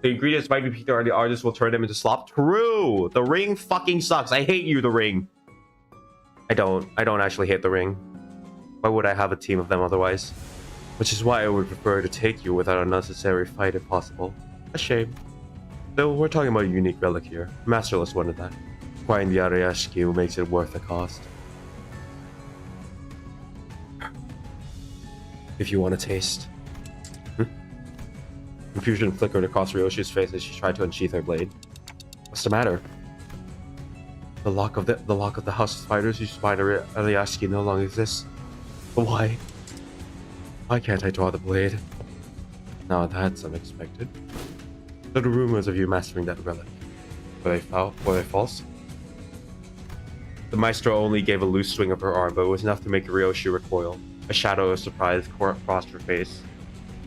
The ingredients might be Peter, and the artist will turn them into slop. True! The ring fucking sucks. I hate you, the ring. I don't actually hate the ring. Why would I have a team of them otherwise? Which is why I would prefer to take you without an unnecessary fight if possible. A shame. Though we're talking about a unique relic here. A masterless one at that. Acquiring the Ariashiki makes it worth the cost. If you want a taste. Confusion flickered across Ryoshi's face as she tried to unsheath her blade. What's the matter? The lock of the House of Spiders whose spider Ariashiki no longer exists. But why? Why can't I draw the blade? Now that's unexpected. So the rumors of you mastering that relic, were they false? The Maestro only gave a loose swing of her arm, but it was enough to make Ryoshi recoil. A shadow of surprise crossed her face.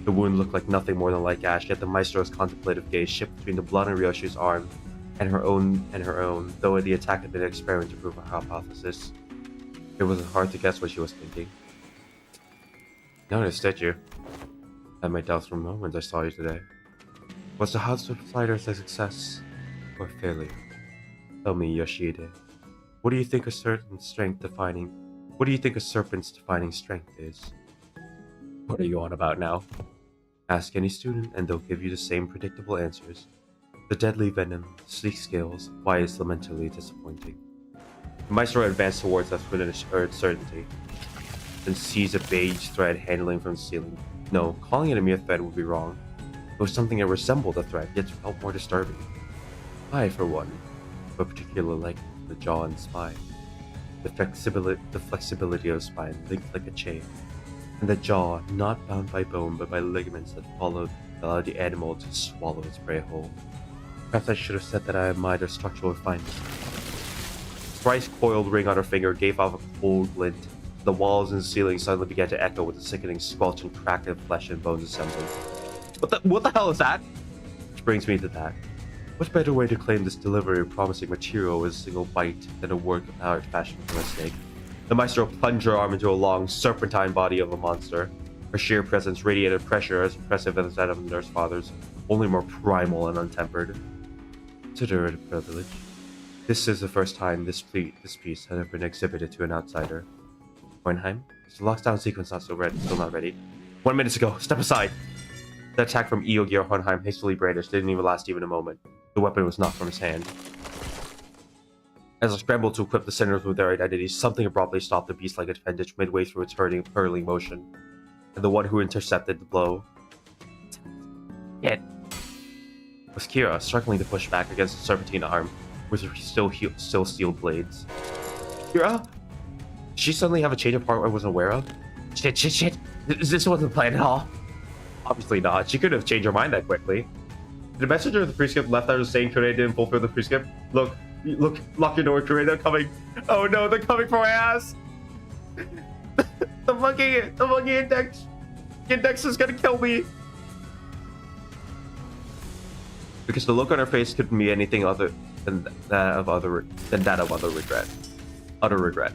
The wound looked like nothing more than light gash, yet the Maestro's contemplative gaze shifted between the blood on Ryoshi's arm and her own, though the attack had been an experiment to prove her hypothesis. It wasn't hard to guess what she was thinking. Noticed, did you? I had my doubts for moments I saw you today. Was the House of Spiders a success or failure? Tell me, Yoshide. What do you think a serpent's defining strength is? What are you on about now? Ask any student and they'll give you the same predictable answers. The deadly venom, sleek scales, why is lamentably disappointing. The Maestro advanced towards us with an assured certainty, then seized a beige thread handling from the ceiling. No, calling it a mere thread would be wrong. It was something that resembled a thread, yet felt more disturbing. I, for one, have a particular liking for the jaw and spine. The flexibility of the spine linked like a chain, and the jaw not bound by bone but by ligaments that allowed the animal to swallow its prey whole. Perhaps I should have said that I admired their structural refinement. The thrice coiled ring on her finger gave off a cold glint. The walls and ceiling suddenly began to echo with a sickening squelch and crack of flesh and bones assembling. What the hell is that? Which brings me to that. What better way to claim this delivery of promising material with a single bite than a work of art fashioned from a snake? The Maestro plunged her arm into a long, serpentine body of a monster. Her sheer presence radiated pressure as impressive as that of Nurse Father's, only more primal and untempered. Consider it a privilege. This is the first time this piece has ever been exhibited to an outsider. Hohenheim, is the lockdown sequence still not ready? 1 minute ago, step aside! The attack from Eogi Hohenheim, hastily brandished, didn't even last a moment. The weapon was knocked from his hand. As I scrambled to equip the sinners with their identities, something abruptly stopped the beast-like appendage midway through its hurling motion. And the one who intercepted the blow was Kira, struggling to push back against the serpentine arm with her still sealed blades. Kira? Did she suddenly have a change of heart I wasn't aware of? Shit. This wasn't planned at all. Obviously not. She could have changed her mind that quickly. The messenger of the prescript left out saying Kurei didn't fulfill the prescript. Look, lock your door, Kurei, they're coming. Oh no, they're coming for my ass. the monkey index is gonna kill me. Because the look on her face couldn't be anything other than that of utter regret.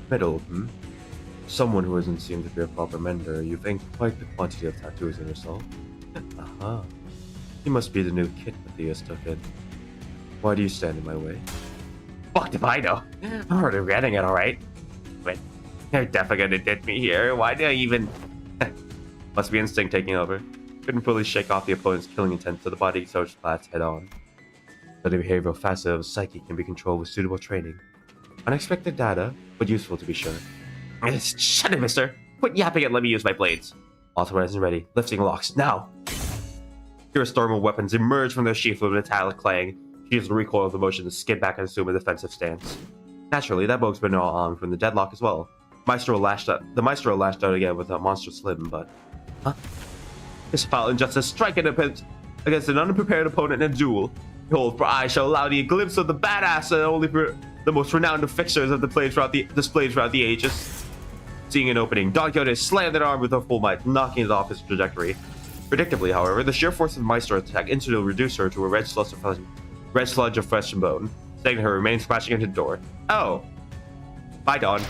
Middle, Someone who doesn't seem to be a proper mender. You've inked quite the quantity of tattoos in yourself. Aha. You must be the new kit Matthias took in. Why do you stand in my way? Fuck if I know. I'm already regretting it, alright? But they're definitely gonna ditch me here. Why did I even... Must be instinct taking over. Couldn't fully shake off the opponent's killing intent, so the body charged Platts head on. But the behavioral facet of psyche can be controlled with suitable training. Unexpected data, but useful to be sure. Shut it, mister! Quit yapping and let me use my blades. Authorized and ready. Lifting locks, now! Here a storm of weapons emerged from their sheath with a metallic clang. She used the recoil of the motion to skid back and assume a defensive stance. Naturally, that boat's been armed from the deadlock as well. The Maestro lashed out again with a monstrous limb, but... Huh? This foul injustice striking against an unprepared opponent in a duel. Behold, for I shall allow thee a glimpse of the badass that only for the most renowned of fixers have displayed throughout the ages. Seeing an opening, Don Quixote slammed an arm with her full might, knocking it off its trajectory. Predictably, however, the sheer force of the Maestro attack instantly reduced her to a red sludge of flesh and bone, saving her remain smashing into the door. Oh. Bye, Don.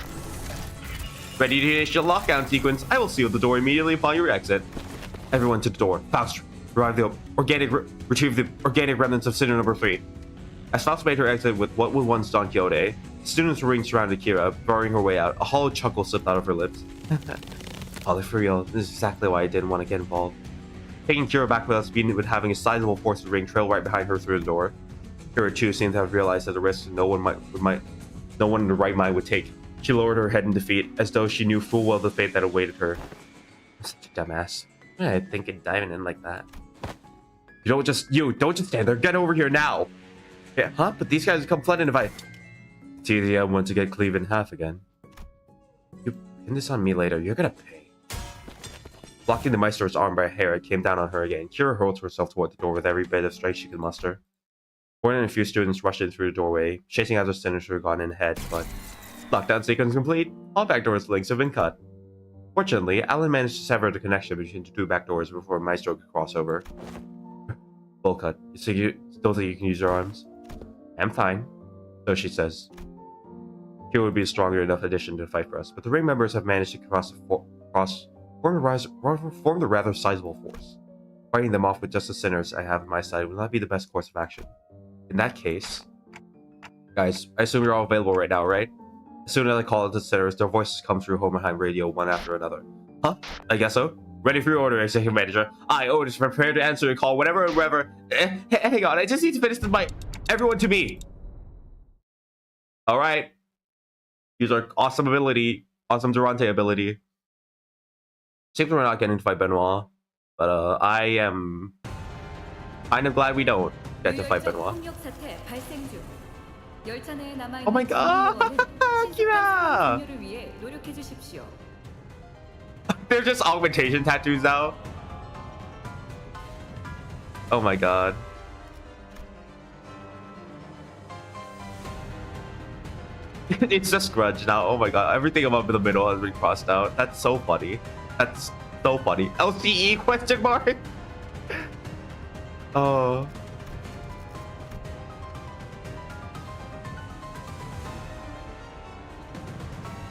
Ready to initiate a lockdown sequence, I will seal the door immediately upon your exit. Everyone to the door. Faust, retrieve the organic remnants of Sinner number 3. As Faust made her exit with what was once Don Quixote, students ring surrounded Kira, barring her way out. A hollow chuckle slipped out of her lips. Holly, for real, this is exactly why I didn't want to get involved. Taking Kira back with us, with having a sizable force of the ring trail right behind her through the door. Kira too seemed to have realized that the risk no one in the right mind would take. She lowered her head in defeat, as though she knew full well the fate that awaited her. I'm such a dumbass. What did I think of diving in like that? Don't just stand there. Get over here now. Yeah, huh? But these guys come flooding if I... See the other one to get cleaved in half again. You pin this on me later. You're gonna pay. Blocking the Maestro's arm by a hair, it came down on her again. Kira hurled herself toward the door with every bit of strength she could muster. More than a few students rushed in through the doorway, chasing after Sinister gone in ahead, but... Lockdown sequence complete. All back doors links have been cut. Fortunately, Alan managed to sever the connection between the two back doors before Maestro could cross over. Bull cut. So you still think you can use your arms? I'm fine. So she says. Kira would be a stronger enough addition to fight for us, but the ring members have managed to form the rather sizable force. Fighting them off with just the sinners I have on my side will not be the best course of action. In that case... Guys, I assume you're all available right now, right? As soon as I call it the sinners, their voices come through Homerheim radio one after another. Huh? I guess so. Ready for your order, Executive Manager. I, Otis, prepare to answer your call whenever and wherever. Hang on, I just need to finish this everyone to me. Alright. Use our awesome awesome Durante ability. Seems we're not getting to fight Benoit, but I'm glad we don't get to fight Benoit. Oh my god! Kira! They're just augmentation tattoos now. Oh my god. It's just grudge now. Oh my god. Everything above in the middle has been crossed out. That's so funny. That's so funny. LCE question mark? Oh.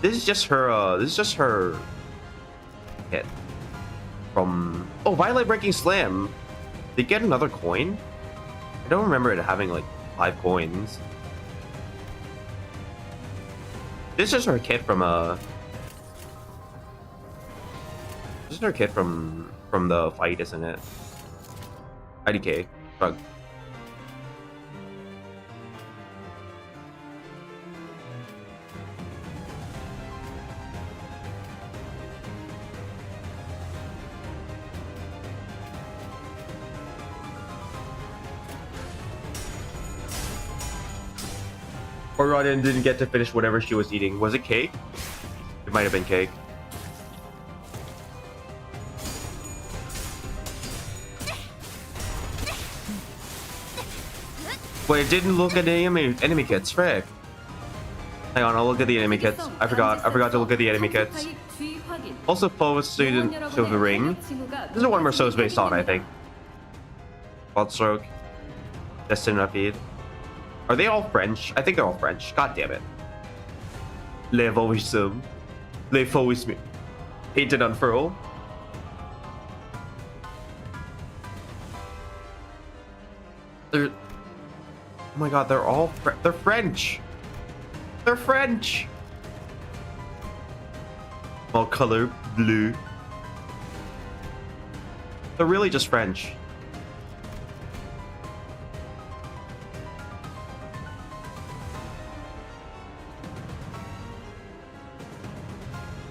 This is just her hit from Violet Breaking Slam. Did get another coin? I don't remember it having like 5 coins. This is her kit from this is her kit from the fight, isn't it? IDK. Drug. Or Rodin didn't get to finish whatever she was eating. Was it cake? It might have been cake. Wait, it didn't look at the enemy kits, frick. Hang on, I'll look at the enemy kits. I forgot to look at the enemy kits. Also, Poe student to the ring. This is the one Merceau's based on, I think. Wild Stroke. Destin Rapide. Are they all French? I think they're all French. God damn it. Les Voisum. Les Voisum. Painted unfurl. my god, they're French. They're French. All color blue. They're really just French.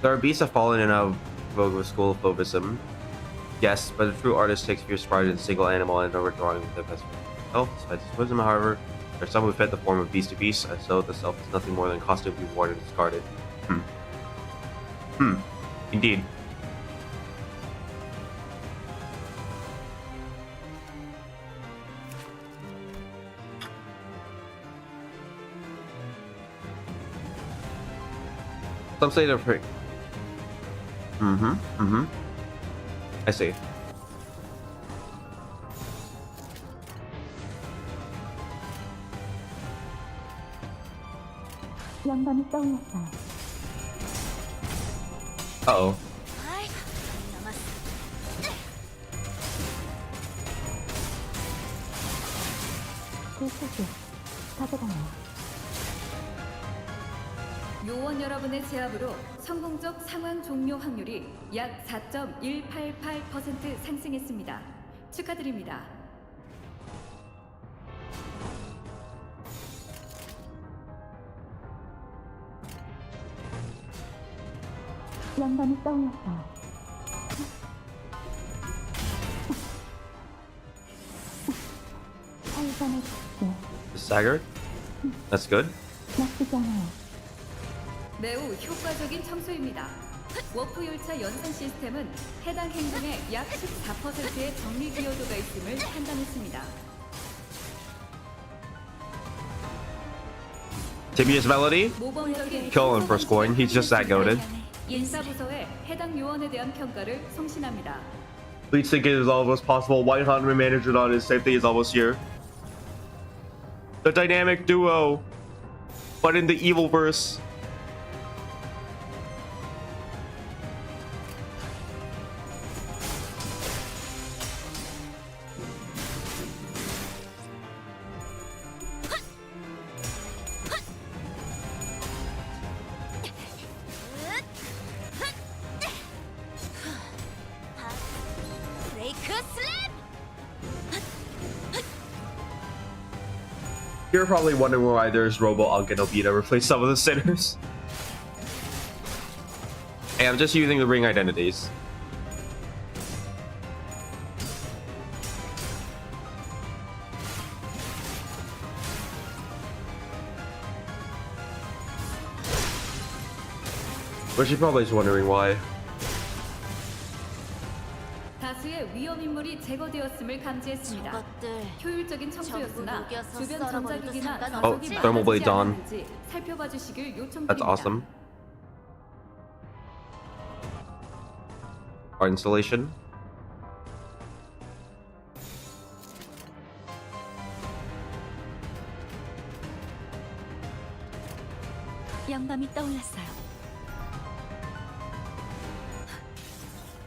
There are beasts have fallen in out of vogue with school of Fauvism. Yes, but a true artist takes fierce pride in a single animal and overdrawing with the best self. Despite his wisdom, however, there are some who fit the form of beast to beast, as though the self is nothing more than costume to be worn and discarded. Indeed. Some say they're free. I see. 영감이 떠올랐어요. Uh-oh. 글쎄요, 가져가요. 요원 여러분의 제압으로 성공적 상황 종료 확률이 약 4.188% 상승했습니다. 축하드립니다. 영감이 떠올랐어요. 살산의 축제, Staggered? That's good. 나쁘지 않아요. 매우 효과적인 청소입니다. 워프 열차 연산 시스템은 해당 행동에 약 14%의 정리 기여도가 있음을 판단했습니다. Tibia's Melody? 모범적인 Kill him for scoring. He's just that goated. 인사부서에 해당 요원에 대한 평가를 송신합니다. Please think it is almost possible. White Hunter manager on his safety is almost here. The dynamic duo, but in the evil verse. You're probably wondering why there's Robo Unk and Obita replace some of the sinners. Hey, I'm just using the ring identities. But she probably is wondering why. 다수의 위험 인물이 제거되었음을 감지했습니다. 저것들 효율적인 청소였으나 전부 녹여서 주변 썰어버려도 전자기기나 상관없지. 좌석이 Thermal blade 망가지지 on. 않았는지 살펴봐 주시길 요청드립니다. That's awesome. Our installation. 영감이 떠올랐어요.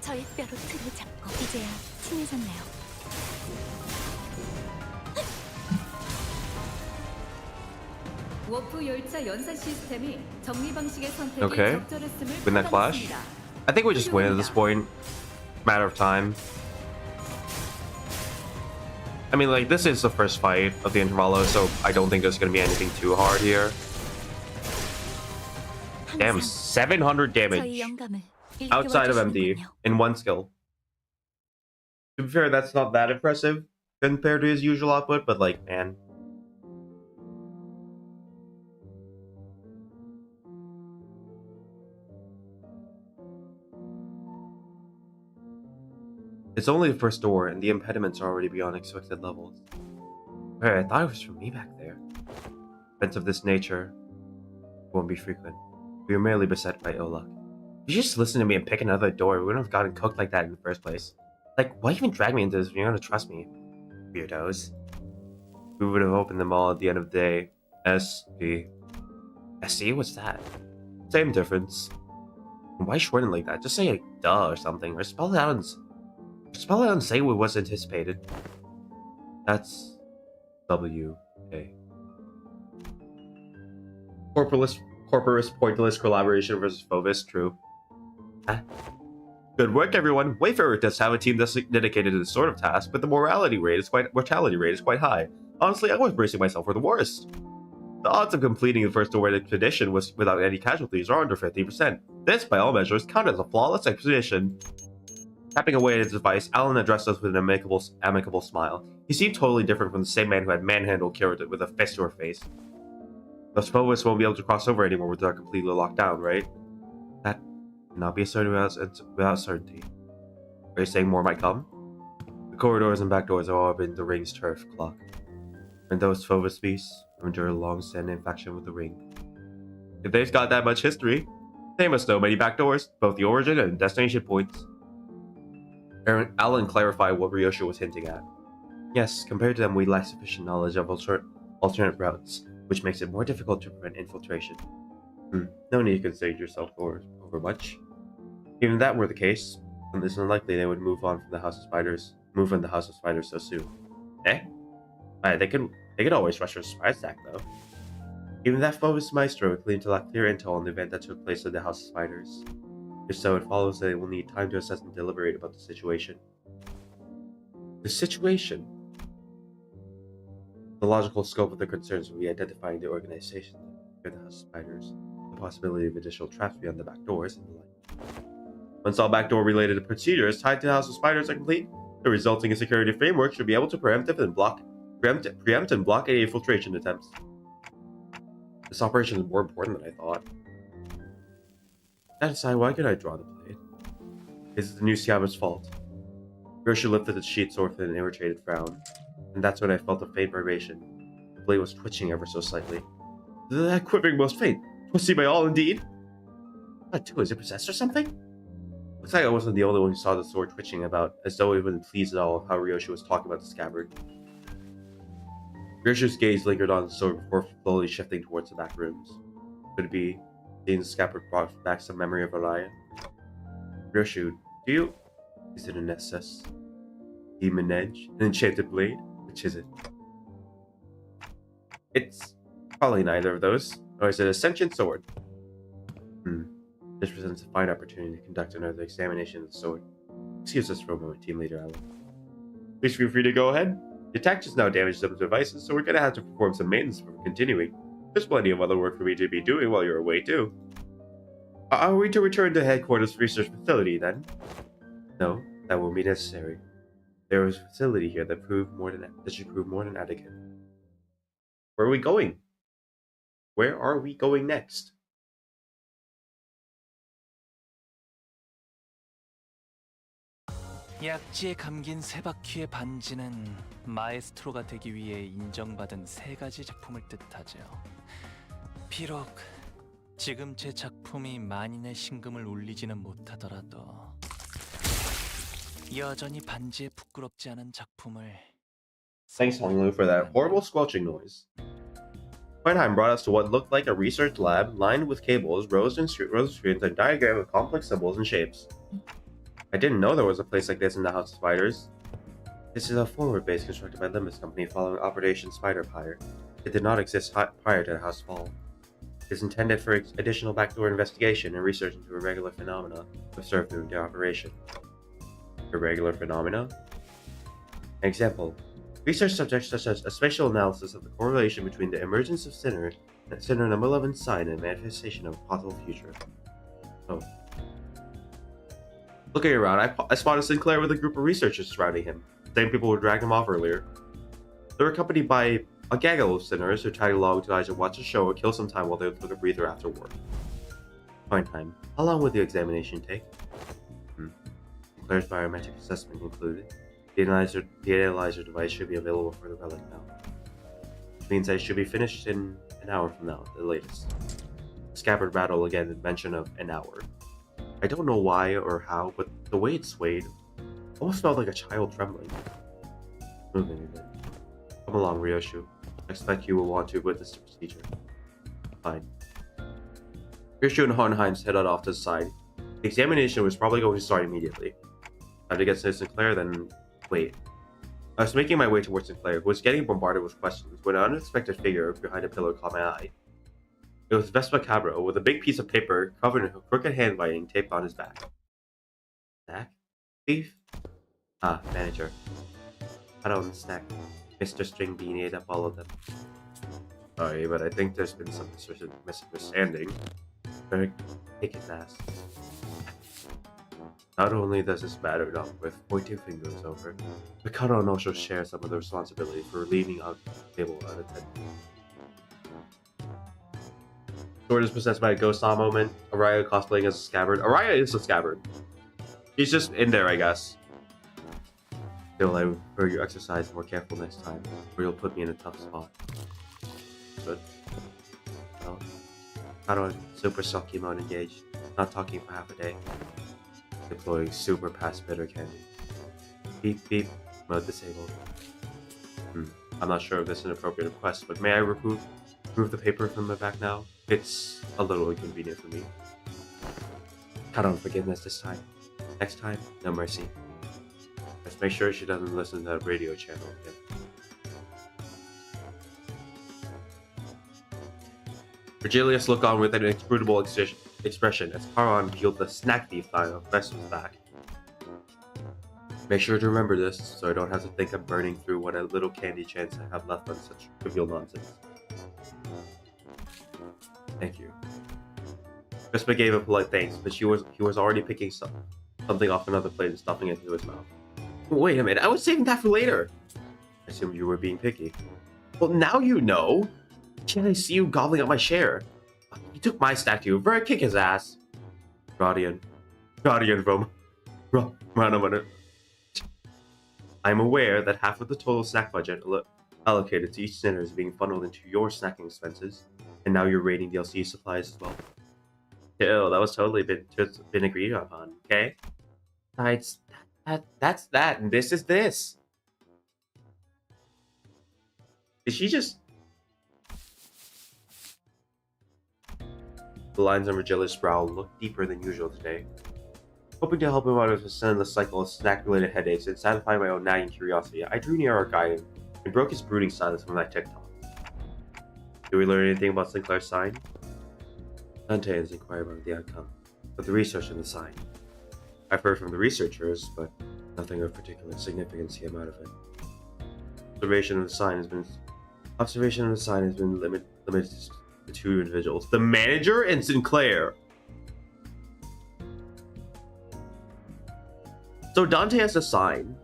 저의 뼈로 틀을 잡고 이제야 친해졌네요. 워프 열차 연산 시스템이 정리 방식의 선택이 Okay. 적절했음을 Win that clash? 판단했습니다. I think we just win at this point. Matter of time. I mean, like, this is the first fight of the Intervallo, so I don't think there's gonna be anything too hard here. Damn, 700 저희 damage 영감을 outside of MD 일깨워주시는군요. in one skill. To be fair, that's not that impressive compared to his usual output, but like, man. It's only the first door, and the impediments are already beyond expected levels. Wait, I thought it was from me back there. Events of this nature won't be frequent. We are merely beset by ill luck. If you just listen to me and pick another door, we wouldn't have gotten cooked like that in the first place. Like, why even drag me into this if you're gonna trust me? Weirdos. We would have opened them all at the end of the day. SD. SD? What's that? Same difference. Why shorten like that? Just say like, duh or something, or spell it out and say what was anticipated. That's W-A. Corporate pointless collaboration versus Phobos. True. Ah. Good work, everyone. Wayfarer does have a team that's dedicated to this sort of task, but the mortality rate is quite high. Honestly, I was bracing myself for the worst. The odds of completing the first awarded expedition was without any casualties are under 50%. This, by all measures, counted as a flawless expedition. Tapping away at his device, Alan addressed us with an amicable smile. He seemed totally different from the same man who had manhandled Kira with a fist to her face. Those Phobos won't be able to cross over anymore with our completely locked down, right? That cannot be asserted without certainty. Are you saying more might come? The corridors and back doors have all been the ring's turf clock. And those Phobos beasts endure a long-standing infection with the ring. If they've got that much history, they must know many back doors, both the origin and destination points. Alan clarified what Ryosha was hinting at. Yes, compared to them, we lack sufficient knowledge of alternate routes, which makes it more difficult to prevent infiltration. No need to concern yourself over much. Even if that were the case, it is unlikely they would move on from the House of Spiders so soon. Eh? They could always rush a surprise attack, though. Even that Phobos Maestro would claim to lack clear intel on the event that took place in the House of Spiders. If so, it follows that they will need time to assess and deliberate about the situation. The situation? The logical scope of the concerns will be identifying the organization that the House of Spiders, the possibility of additional traps beyond the back doors, and the like. Once all backdoor related procedures tied to the House of Spiders are complete, the resulting security framework should be able to preempt and block any infiltration attempts. This operation is more important than I thought. That aside, why could I draw the blade? Is it the new Siama's fault? Ryosha lifted the sheet sword with an irritated frown, and that's when I felt a faint vibration. The blade was twitching ever so slightly. That quivering most faint. Twisted by all indeed. What too? Is it possessed or something? Looks like I wasn't the only one who saw the sword twitching about, as though he wasn't pleased at all with how Ryosha was talking about the scabbard. Ryosha's gaze lingered on the sword before slowly shifting towards the back rooms. Could it be seeing the scabbard brought back some memory of Araya? Ryosha, do you... Is it a Nessus? Demon Edge? An enchanted blade? Which is it? It's probably neither of those. Or is it a sentient sword? This presents a fine opportunity to conduct another examination of the sword. Excuse us for a moment, Team Leader Alan. Please feel free to go ahead. The attack just now damaged some devices, so we're going to have to perform some maintenance before continuing. There's plenty of other work for me to be doing while you're away, too. Are we to return to headquarters research facility, then? No, that won't be necessary. There is a facility here that should prove more than adequate. Where are we going? Where are we going next? 약지에 감긴 세 바퀴의 반지는 마에스트로가 되기 위해 인정받은 세 가지 작품을 뜻하죠. 비록 지금 제 작품이 만인의 신금을 울리지는 못하더라도 여전히 반지에 부끄럽지 않은 작품을. Thanks, Honglu, for that horrible squelching noise. Weinheim brought us to what looked like a research lab lined with cables, rows of screens, and diagram of complex symbols and shapes. I didn't know there was a place like this in the House of Spiders. This is a former base constructed by Limbus Company following Operation Spider Pyre. It did not exist prior to the House Fall. It is intended for additional backdoor investigation and research into irregular phenomena observed during the operation. Irregular phenomena? An example. Research subjects such as a spatial analysis of the correlation between the emergence of Sinner and Sinner number 11 sign and manifestation of a possible future. Oh. Looking around, I spotted Sinclair with a group of researchers surrounding him, the same people who dragged him off earlier. They were accompanied by a gaggle of sinners who tagged along to either watch a show or kill some time while they took a breather after work. Fine time. How long would the examination take? Sinclair's biometric assessment concluded. The analyzer device should be available for the relic now. Which means I should be finished in an hour from now, at the latest. The scabbard rattled again with mention of an hour. I don't know why or how, but the way it swayed almost felt like a child trembling. Moving a bit. Come along, Ryoshu. I expect you will want to witness the procedure. Fine. Ryoshu and Hohenheim headed off to the side. The examination was probably going to start immediately. Time to get to Sinclair, then wait. I was making my way towards Sinclair, who was getting bombarded with questions when an unexpected figure behind a pillar caught my eye. It was Vespa Cabro with a big piece of paper covered in crooked handwriting taped on his back. Snack? Thief? Ah, manager. I don't snack. Mr. String Bean ate up all of them. Sorry, but I think there's been some misunderstanding. Better kick his ass. Not only does this matter not with pointing fingers over, but Karon also shares some of the responsibility for leaving out the table unattended. Sword is possessed by a ghost saw moment. Araya cosplaying as a scabbard. Araya is a scabbard. She's just in there, I guess. Still, I prefer you exercise more careful next time, or you'll put me in a tough spot. But, well, Karon, super sulky mode engaged. Not talking for half a day. Deploying super past bitter candy. Beep beep, mode disabled. I'm not sure if this is an appropriate request, but may I remove the paper from my back now? It's a little inconvenient for me. Count on forgiveness this time. Next time, no mercy. Just make sure she doesn't listen to that radio channel again. Virgilius looked on with an inscrutable expression as Karon peeled the snack thief sign off Vespa's back. Make sure to remember this, so I don't have to think I'm burning through what a little candy chance I have left on such trivial nonsense. Thank you. Vespa gave a polite thanks, but he was already picking something off another plate and stuffing it into his mouth. Wait a minute, I was saving that for later! I assumed you were being picky. Well, now you know! Can't I see you gobbling up my share? He took my snack too. Very kick his ass. Guardian from Run. I'm aware that half of the total snack budget allocated to each dinner is being funneled into your snacking expenses, and now you're raiding DLC supplies as well. Chill, that was totally been agreed upon, okay? Besides, that's that, and this is this. Did she just... The lines on Virgilius' brow looked deeper than usual today. Hoping to help him out of his endless cycle of snack-related headaches and satisfy my own nagging curiosity, I drew near our guide and broke his brooding silence from that TikTok. Did we learn anything about Sinclair's sign? Dante has inquired about the outcome of the research in the sign. I've heard from the researchers, but nothing of particular significance came out of it. Observation of the sign has been limited to 2 individuals: the manager and Sinclair. So Dante has a sign.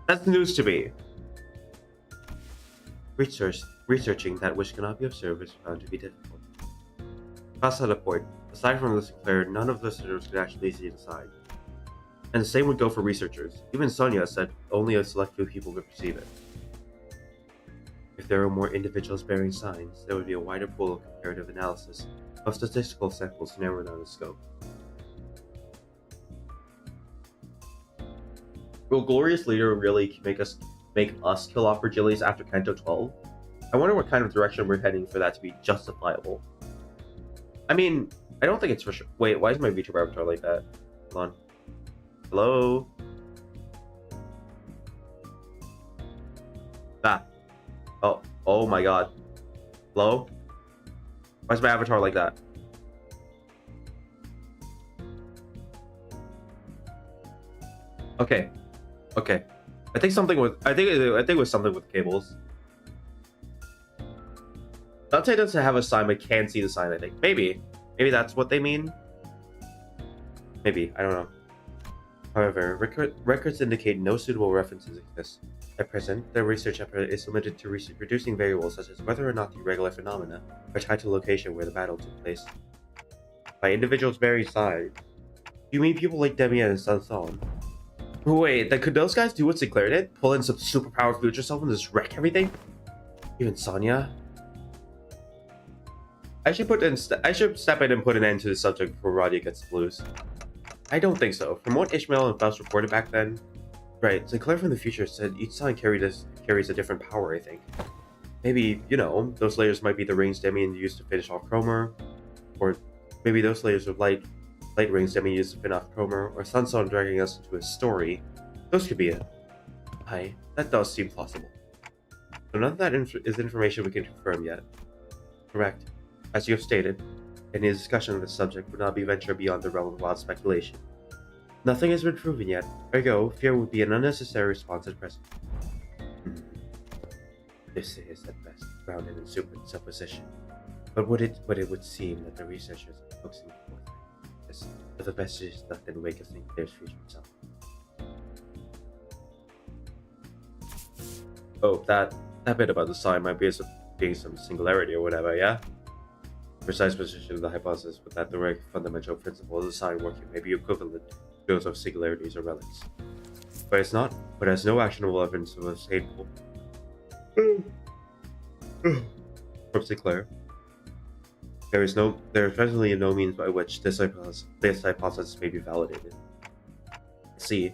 That's news to me. Researching that which cannot be observed is found to be difficult. Cross had a point. Aside from the Sinclair, none of the visitors could actually see the sign. And the same would go for researchers. Even Sonia said only a select few people could perceive it. If there were more individuals bearing signs, there would be a wider pool of comparative analysis of statistical samples to narrow down the scope. Will Glorious Leader really make us kill off Virgilius after Kanto 12? I wonder what kind of direction we're heading for that to be justifiable. I mean, I don't think it's for sure. Wait, why is my VTuber avatar like that? Hold on. Hello? Ah. Oh my god. Hello? Why is my avatar like that? Okay. I think it was something with cables. Dante doesn't have a sign but can see the sign, I think. Maybe that's what they mean. Maybe, I don't know. However, records indicate no suitable references exist. At present, the research effort is limited to reducing variables such as whether or not the irregular phenomena are tied to the location where the battle took place. By individuals bearing signs, you mean people like Demian and Sanson? Wait, then could those guys do what Sinclair did? Pull in some superpowered future self and just wreck everything? Even Sonya? I should step in and put an end to the subject before Radia gets the blues. I don't think so. From what Ishmael and Faust reported back then, right, Sinclair from the future said each sign carries a different power, I think. Maybe, those layers might be the rings Demian used to finish off Cromer, or maybe those layers of light rings Demian used to finish off Cromer, or Sanson dragging us into his story. Those could be it. Aye, that does seem plausible. So none of that is information we can confirm yet. Correct. As you have stated, any discussion of this subject would not be ventured beyond the realm of wild speculation. Nothing has been proven yet, ergo, fear would be an unnecessary response at present. This is, at best, grounded in supposition. But it would seem that the researchers are focusing forth this, but the best is left in the wake of Sinclair's future itself. Oh, that bit about the sign might be being some singularity or whatever, yeah? Precise position of the hypothesis, but that the fundamental principle of the sign working may be equivalent to those of singularities or relics. But it's not, but has no actionable evidence of a hateful. From Sinclair. There is presently no means by which this hypothesis may be validated. See,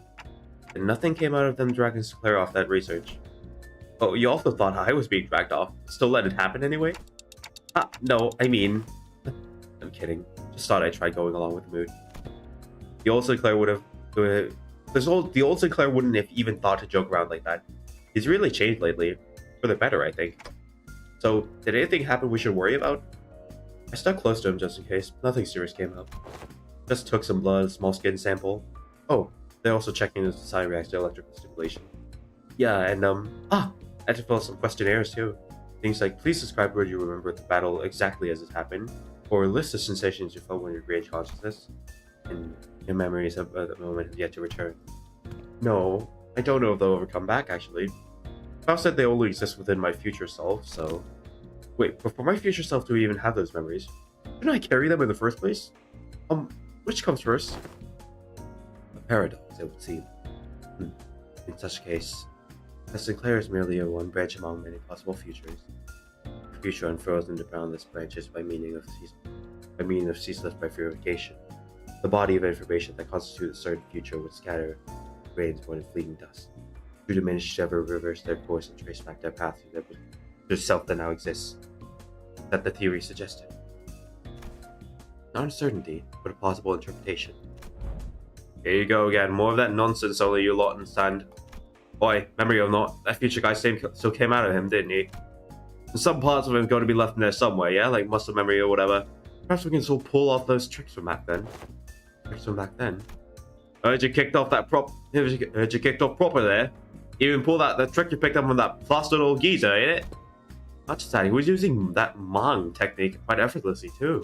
and nothing came out of them dragging Sinclair off that research. Oh, you also thought I was being dragged off. Still let it happen anyway? No, I mean... I'm kidding. Just thought I tried going along with the mood. The old Sinclair would have... The old Sinclair wouldn't have even thought to joke around like that. He's really changed lately. For the better, I think. So, did anything happen we should worry about? I stuck close to him just in case. Nothing serious came up. Just took some blood, a small skin sample. Oh, they're also checking if the sign reacts to electrical stimulation. Yeah, and I had to fill out some questionnaires too. Things like, please describe where you remember the battle exactly as it happened, or list the sensations you felt when you regained consciousness, and your memories of the moment have yet to return. No, I don't know if they'll ever come back, actually. Klaus said they only exist within my future self, so... Wait, before my future self do we even have those memories? Didn't I carry them in the first place? Which comes first? A paradox, it would seem. In such a case, as Sinclair is merely one branch among many possible futures. The future unfurls into boundless branches by meaning of ceaseless bifurcation. The body of information that constitutes a certain future would scatter grains born in fleeting dust. To diminish ever reverse their course and trace back their path to the self that now exists. That the theory suggested. Not a certainty, but a plausible interpretation. Here you go again, more of that nonsense only you lot understand. Boy, memory or not, that future guy still came out of him, didn't he? And some parts of him going to be left in there somewhere, yeah? Like muscle memory or whatever. Perhaps we can still pull off those tricks from back then. I heard you kicked off proper there. You even pull that trick you picked up on that plastered old geezer, ain't it? Not just that, he was using that Mang technique quite effortlessly too.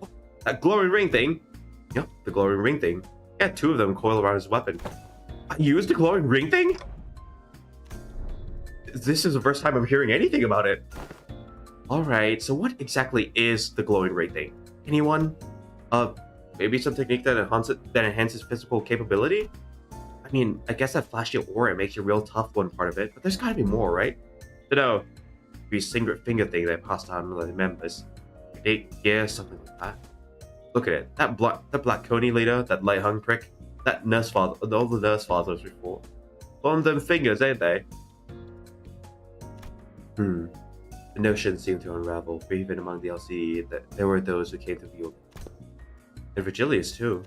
Oh, that glowing ring thing. Yep, the glowing ring thing. He had two of them coiled around his weapon. I used the glowing ring thing? This is the first time I'm hearing anything about it. Alright, so what exactly is the glowing ring thing? Anyone? Maybe some technique that enhances physical capability? I mean, I guess that flashy aura makes you real tough one part of it, but there's gotta be more, right? No, be a single finger thing that passed on to the members. Yeah, something like that. Look at it. That black Coney leader, that light hung prick, that nurse father, all the nurse fathers before. One of them fingers, ain't they? The notion seemed to unravel, for even among the LCE, that there were those who came to view it. And Virgilius too.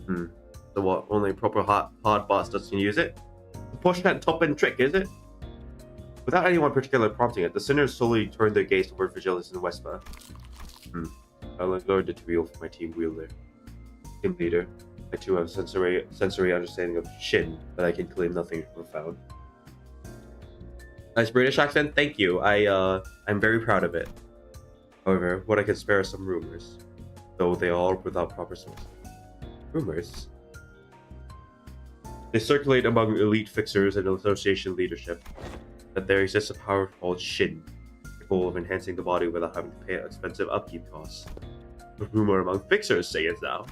So what, only proper hard bastards can use it? The push that top-end trick, is it? Without anyone particularly prompting it, the sinners slowly turned their gaze toward Virgilius and Vespa. I learned it to wield for my team leader. I too have sensory understanding of Shin, but I can claim nothing profound. Nice British accent, thank you. I'm very proud of it. However, what I can spare are some rumors, though they are all without proper sources. Rumors? They circulate among elite fixers and association leadership that there exists a power called Shin, capable of enhancing the body without having to pay expensive upkeep costs. The rumor among fixers say it now.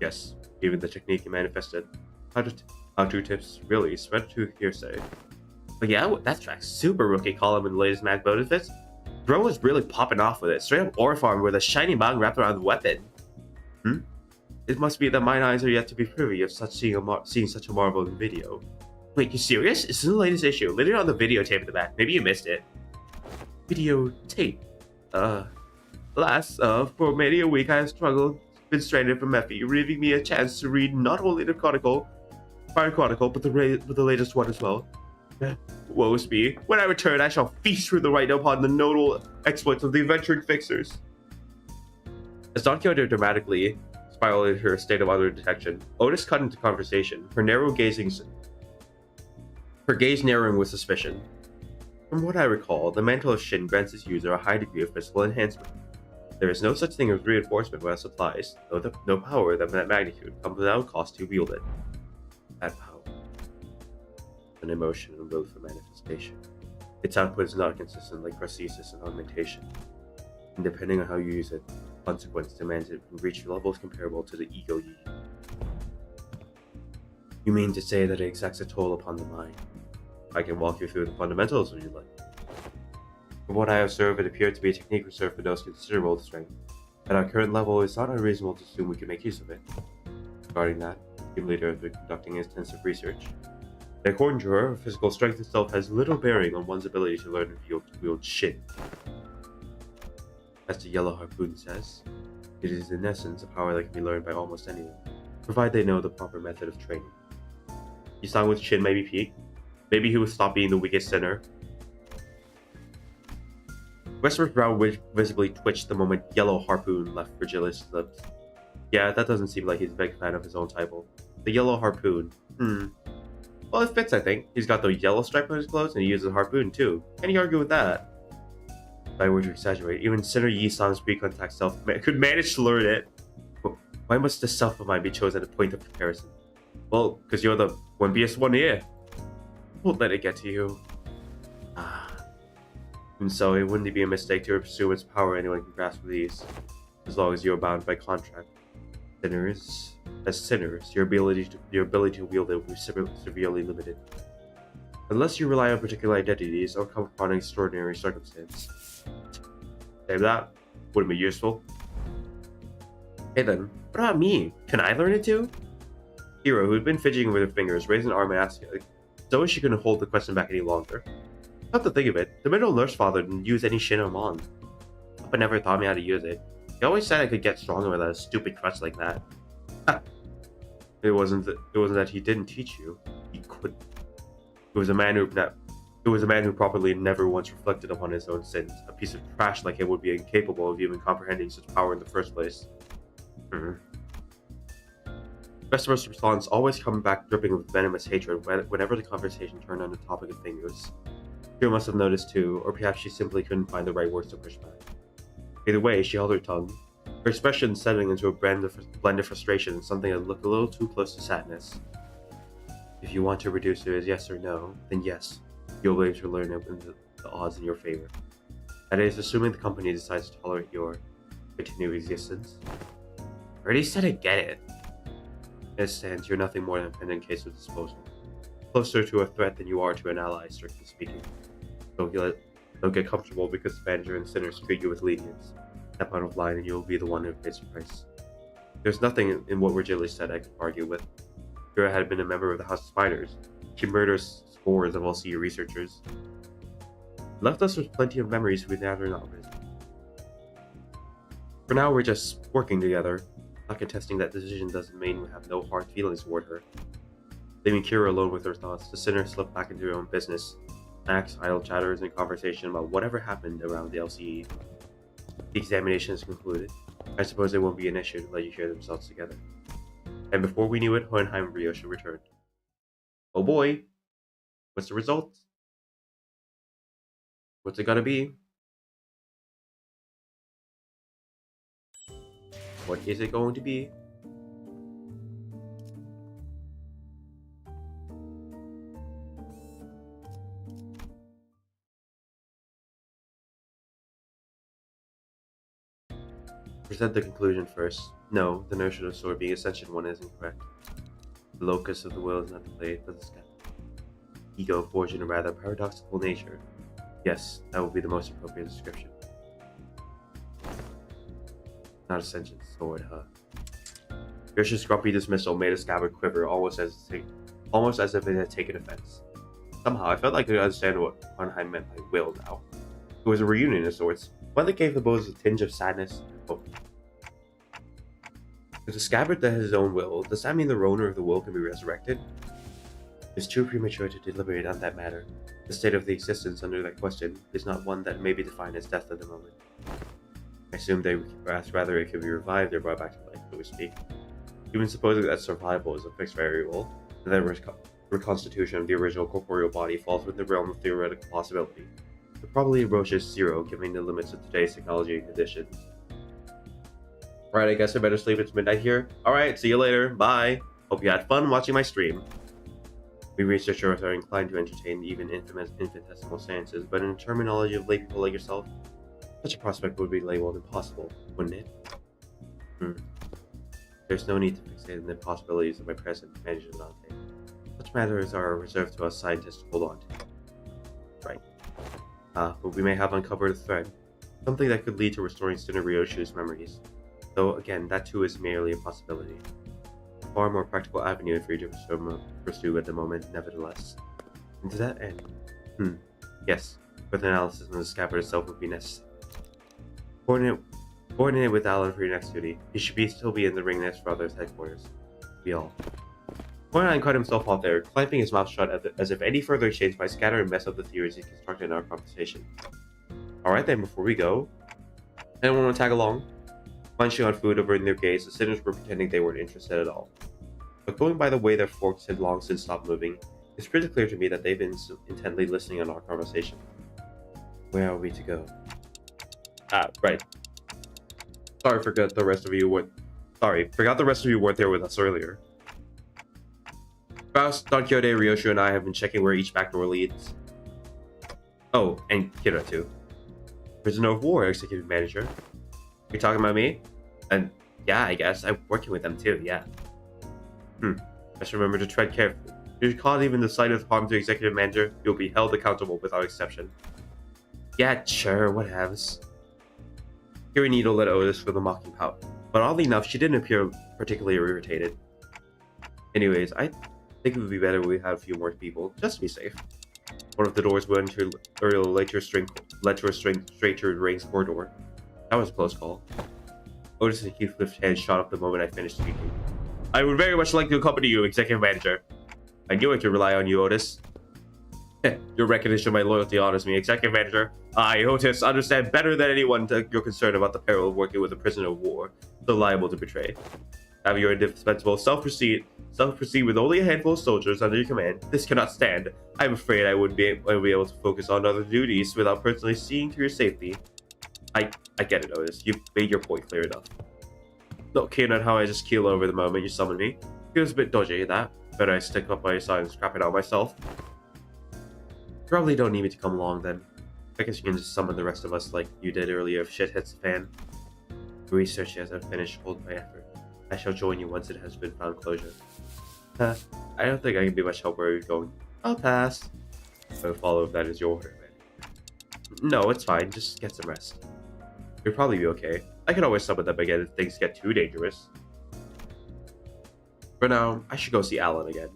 Yes, even the technique he manifested. How-to tips really spread to hearsay. But yeah, that tracks super rookie column in the latest Mag benefits. Bro is really popping off with it. Straight up ore farm with a shiny Mang wrapped around the weapon. It must be that mine eyes are yet to be privy of seeing such a marvel in video. Wait, you serious? It's in the latest issue. Later on the videotape at the back. Maybe you missed it. Videotape. Alas, for many a week I have struggled, been stranded from Effie, giving me a chance to read not only the Fire Chronicle, but the latest one as well. Woe's me. When I return, I shall feast through the right upon the notable exploits of the adventuring fixers. As Donkey dramatically spiraled into her state of utter detection, Otis cut into conversation, her gaze narrowing with suspicion. From what I recall, the mantle of Shin grants its user a high degree of physical enhancement. There is no such thing as reinforcement without supplies, no power of that magnitude comes without cost to wield it. That power, an emotion and will for manifestation. Its output is not consistent like prosthesis and augmentation, and depending on how you use it, consequence demands it can reach levels comparable to the ego you use. You mean to say that it exacts a toll upon the mind? I can walk you through the fundamentals if you'd like. From what I observe, it appeared to be a technique reserved for those considerable strength. At our current level, it's not unreasonable to assume we can make use of it. Regarding that, the leader has been conducting extensive research. And according to her, physical strength itself has little bearing on one's ability to learn and wield Shin. As the Yellow Harpoon says, it is in essence a power that can be learned by almost anyone, provided they know the proper method of training. You saw with Shin maybe peak? Maybe he would stop being the weakest sinner. Wester's brow visibly twitched the moment Yellow Harpoon left Virgilius' lips. Yeah, that doesn't seem like he's a big fan of his own title. The Yellow Harpoon. Well, it fits, I think. He's got the yellow stripe on his clothes, and he uses a harpoon, too. Can you argue with that? If I were to exaggerate, even Sinner Yi-san's pre-contact self could manage to learn it. Why must the self of mine be chosen as a point of comparison? Well, because you're the one-biggest one here. Won't let it get to you. And so it wouldn't be a mistake to pursue its power anyone can grasp with ease, as long as you are bound by contract. As sinners, your ability to wield it will be severely limited. Unless you rely on particular identities or come upon an extraordinary circumstance. Save that. Wouldn't be useful. Hey then, what about me? Can I learn it too? Hiro, who had been fidgeting with her fingers, raised an arm and asked as though she couldn't hold the question back any longer. Come to think of it, the middle nurse father didn't use any Shin or Mon. Papa never taught me how to use it. He always said I could get stronger without a stupid crutch like that. It wasn't that he didn't teach you. He couldn't. It was a man who probably never once reflected upon his own sins. A piece of trash like him would be incapable of even comprehending such power in the first place. Vesper's response always coming back dripping with venomous hatred whenever the conversation turned on the topic of fingers. Hiro must have noticed too, or perhaps she simply couldn't find the right words to push back. Either way, she held her tongue, her expression settling into a blend of frustration and something that looked a little too close to sadness. If you want to reduce it as yes or no, then yes, you'll be able to learn it when the odds in your favor. That is, assuming the company decides to tolerate your continued existence. I already said I get it. As it stands, you're nothing more than a pendant case of disposal. Closer to a threat than you are to an ally, strictly speaking. Don't get comfortable because the manager and sinners treat you with lenience. Step out of line and you'll be the one who pays the price. There's nothing in what Virgilius said I could argue with. Kira had been a member of the House of Spiders. She murdered scores of LCU researchers. Left us with plenty of memories we never know. For now, we're just working together. Not contesting that decision doesn't mean we have no hard feelings toward her. Leaving Kira alone with her thoughts, the sinner slipped back into her own business. Snacks, idle chatters, and conversation about whatever happened around the LCE. The examination is concluded. I suppose it won't be an issue to let you hear themselves together. And before we knew it, Hohenheim and Ryosha returned. Oh boy! What's the result? What's it gonna be? What is it going to be? Present the conclusion first. No, the notion of sword being Ascension 1 is incorrect. The locus of the will is not the blade, but the scalp. Ego forged in a rather paradoxical nature. Yes, that would be the most appropriate description. Not Ascension sword, huh? Grish's grumpy dismissal made a scabbard quiver almost as if it had taken offense. Somehow, I felt like I could understand what Hohenheim meant by will now. It was a reunion of sorts, one that gave the bows a tinge of sadness and hope. If the scabbard that has his own will, does that mean the owner of the will can be resurrected? It's too premature to deliberate on that matter. The state of the existence under that question is not one that may be defined as death at the moment. I assume they asked whether it could be revived or brought back to life, so to speak. Even supposing that survival is a fixed variable, and that reconstitution of the original corporeal body falls within the realm of theoretical possibility, the probability approaches zero given the limits of today's technology and conditions. Alright, I guess I better sleep. It's midnight here. Alright, see you later. Bye. Hope you had fun watching my stream. We researchers are inclined to entertain even infinitesimal sciences, but in the terminology of lay people like yourself, such a prospect would be labeled impossible, wouldn't it? There's no need to fixate on the possibilities of my present, Manager Dante. Such matters are reserved to us scientists to hold on to. Right. But we may have uncovered a thread, something that could lead to restoring Student Ryoshu's memories. Though, again, that too is merely a possibility. A far more practical avenue for you to pursue at the moment, nevertheless. And to that end, yes, further analysis on the scabbard itself would be necessary. Coordinate with Alan for your next duty. He should still be in the ring next Brothers headquarters. We all. 49 cut himself off there, clamping his mouth shut as if any further exchange might scatter and mess up the theories he constructed in our conversation. Alright then, before we go, anyone want to tag along? Munching on food over in their gaze, the sinners were pretending they weren't interested at all. But going by the way their forks had long since stopped moving, it's pretty clear to me that they've been intently listening on our conversation. Where are we to go? Right. Forgot the rest of you weren't there with us earlier. Faust, Don Quixote, Ryoshu, and I have been checking where each back door leads. Oh, and Kira too. Prisoner of War, Executive Manager. You talking about me? And yeah, I guess. I'm working with them too, yeah. Just remember to tread carefully. If you cause even the slightest harm to Executive Manager, you'll be held accountable without exception. Yeah, sure, whatevs. Kira Needle let Otis for the mocking pout, but oddly enough, she didn't appear particularly irritated. Anyways, I think it would be better if we had a few more people, just to be safe. One of the doors went into led to a straight to Rain's corridor. That was a close call. Otis and Heathcliff's heads shot up the moment I finished speaking. I would very much like to accompany you, Executive Manager. I knew I could rely on you, Otis. Your recognition of my loyalty honors me, Executive Manager. I, Otis, understand better than anyone your concern about the peril of working with a prisoner of war, so liable to betray. Have your indispensable self-proceed with only a handful of soldiers under your command. This cannot stand. I'm afraid I wouldn't be able to focus on other duties without personally seeing to your safety. I get it, Otis. You've made your point clear enough. Not keen on how I just keel over the moment you summoned me. Feels a bit dodgy, that. Better I stick up by your side and scrap it out myself. Probably don't need me to come along then. I guess you can just summon the rest of us like you did earlier if shit hits the fan. The research hasn't finished, hold my effort. I shall join you once it has been found closure. I don't think I can be much help where you're going. I'll pass. I'll follow if that is your order, man. No, it's fine. Just get some rest. You'll probably be okay. I can always summon them again if things get too dangerous. For now, I should go see Alan again.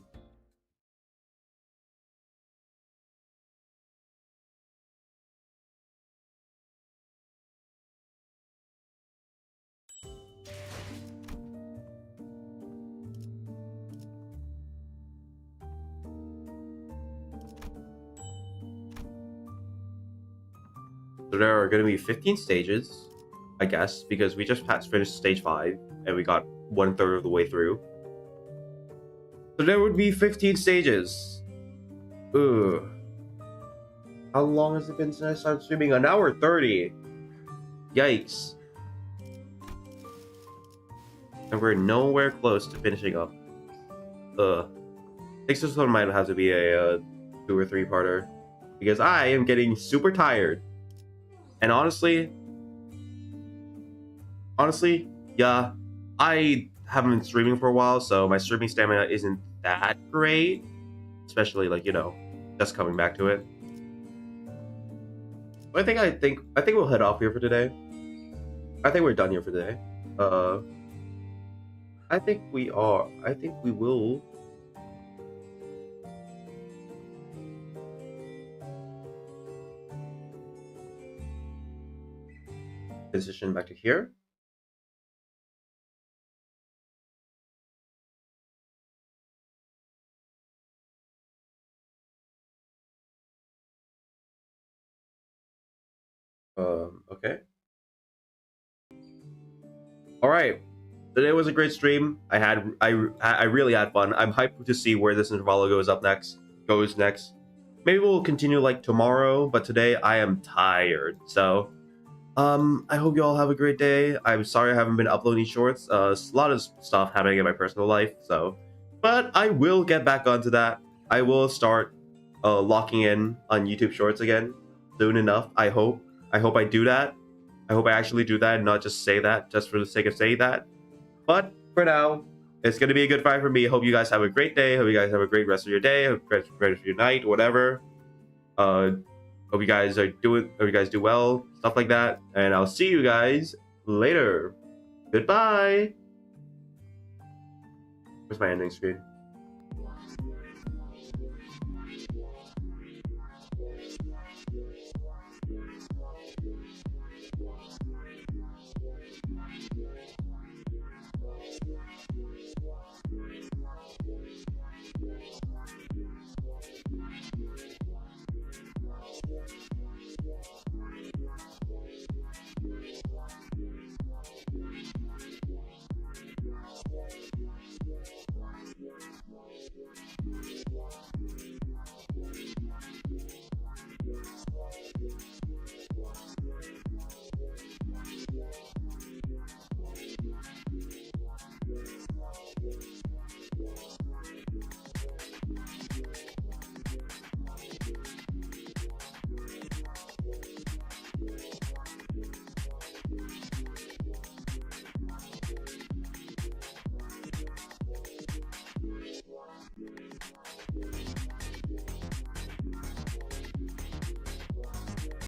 So there are going to be 15 stages, I guess, because we just finished stage 5, and we got 1/3 of the way through. So there would be 15 stages. Ugh. How long has it been since I started streaming? An hour 30. Yikes. And we're nowhere close to finishing up. I think this one might have to be a 2 or 3-parter, because I am getting super tired. And honestly, yeah, I haven't been streaming for a while, so my streaming stamina isn't that great, especially like, just coming back to it. But I think we'll head off here for today. I think we're done here for today. I think we will. Position back to here. Okay. All right. Today was a great stream. I really had fun. I'm hyped to see where this Intervallo goes next. Maybe we'll continue like tomorrow, but today I am tired. So I hope you all have a great day. I'm sorry I haven't been uploading shorts. A lot of stuff happening in my personal life, so but I will get back onto that. I will start locking in on YouTube Shorts again soon enough. I hope I do that. I hope I actually do that and not just say that just for the sake of saying that. But for now, it's gonna be a good fight for me. Hope you guys have a great day. Hope you guys have a great rest of your day. Hope great rest of your night, whatever. Hope you guys do well, stuff like that. And I'll see you guys later. Goodbye. Where's my ending screen?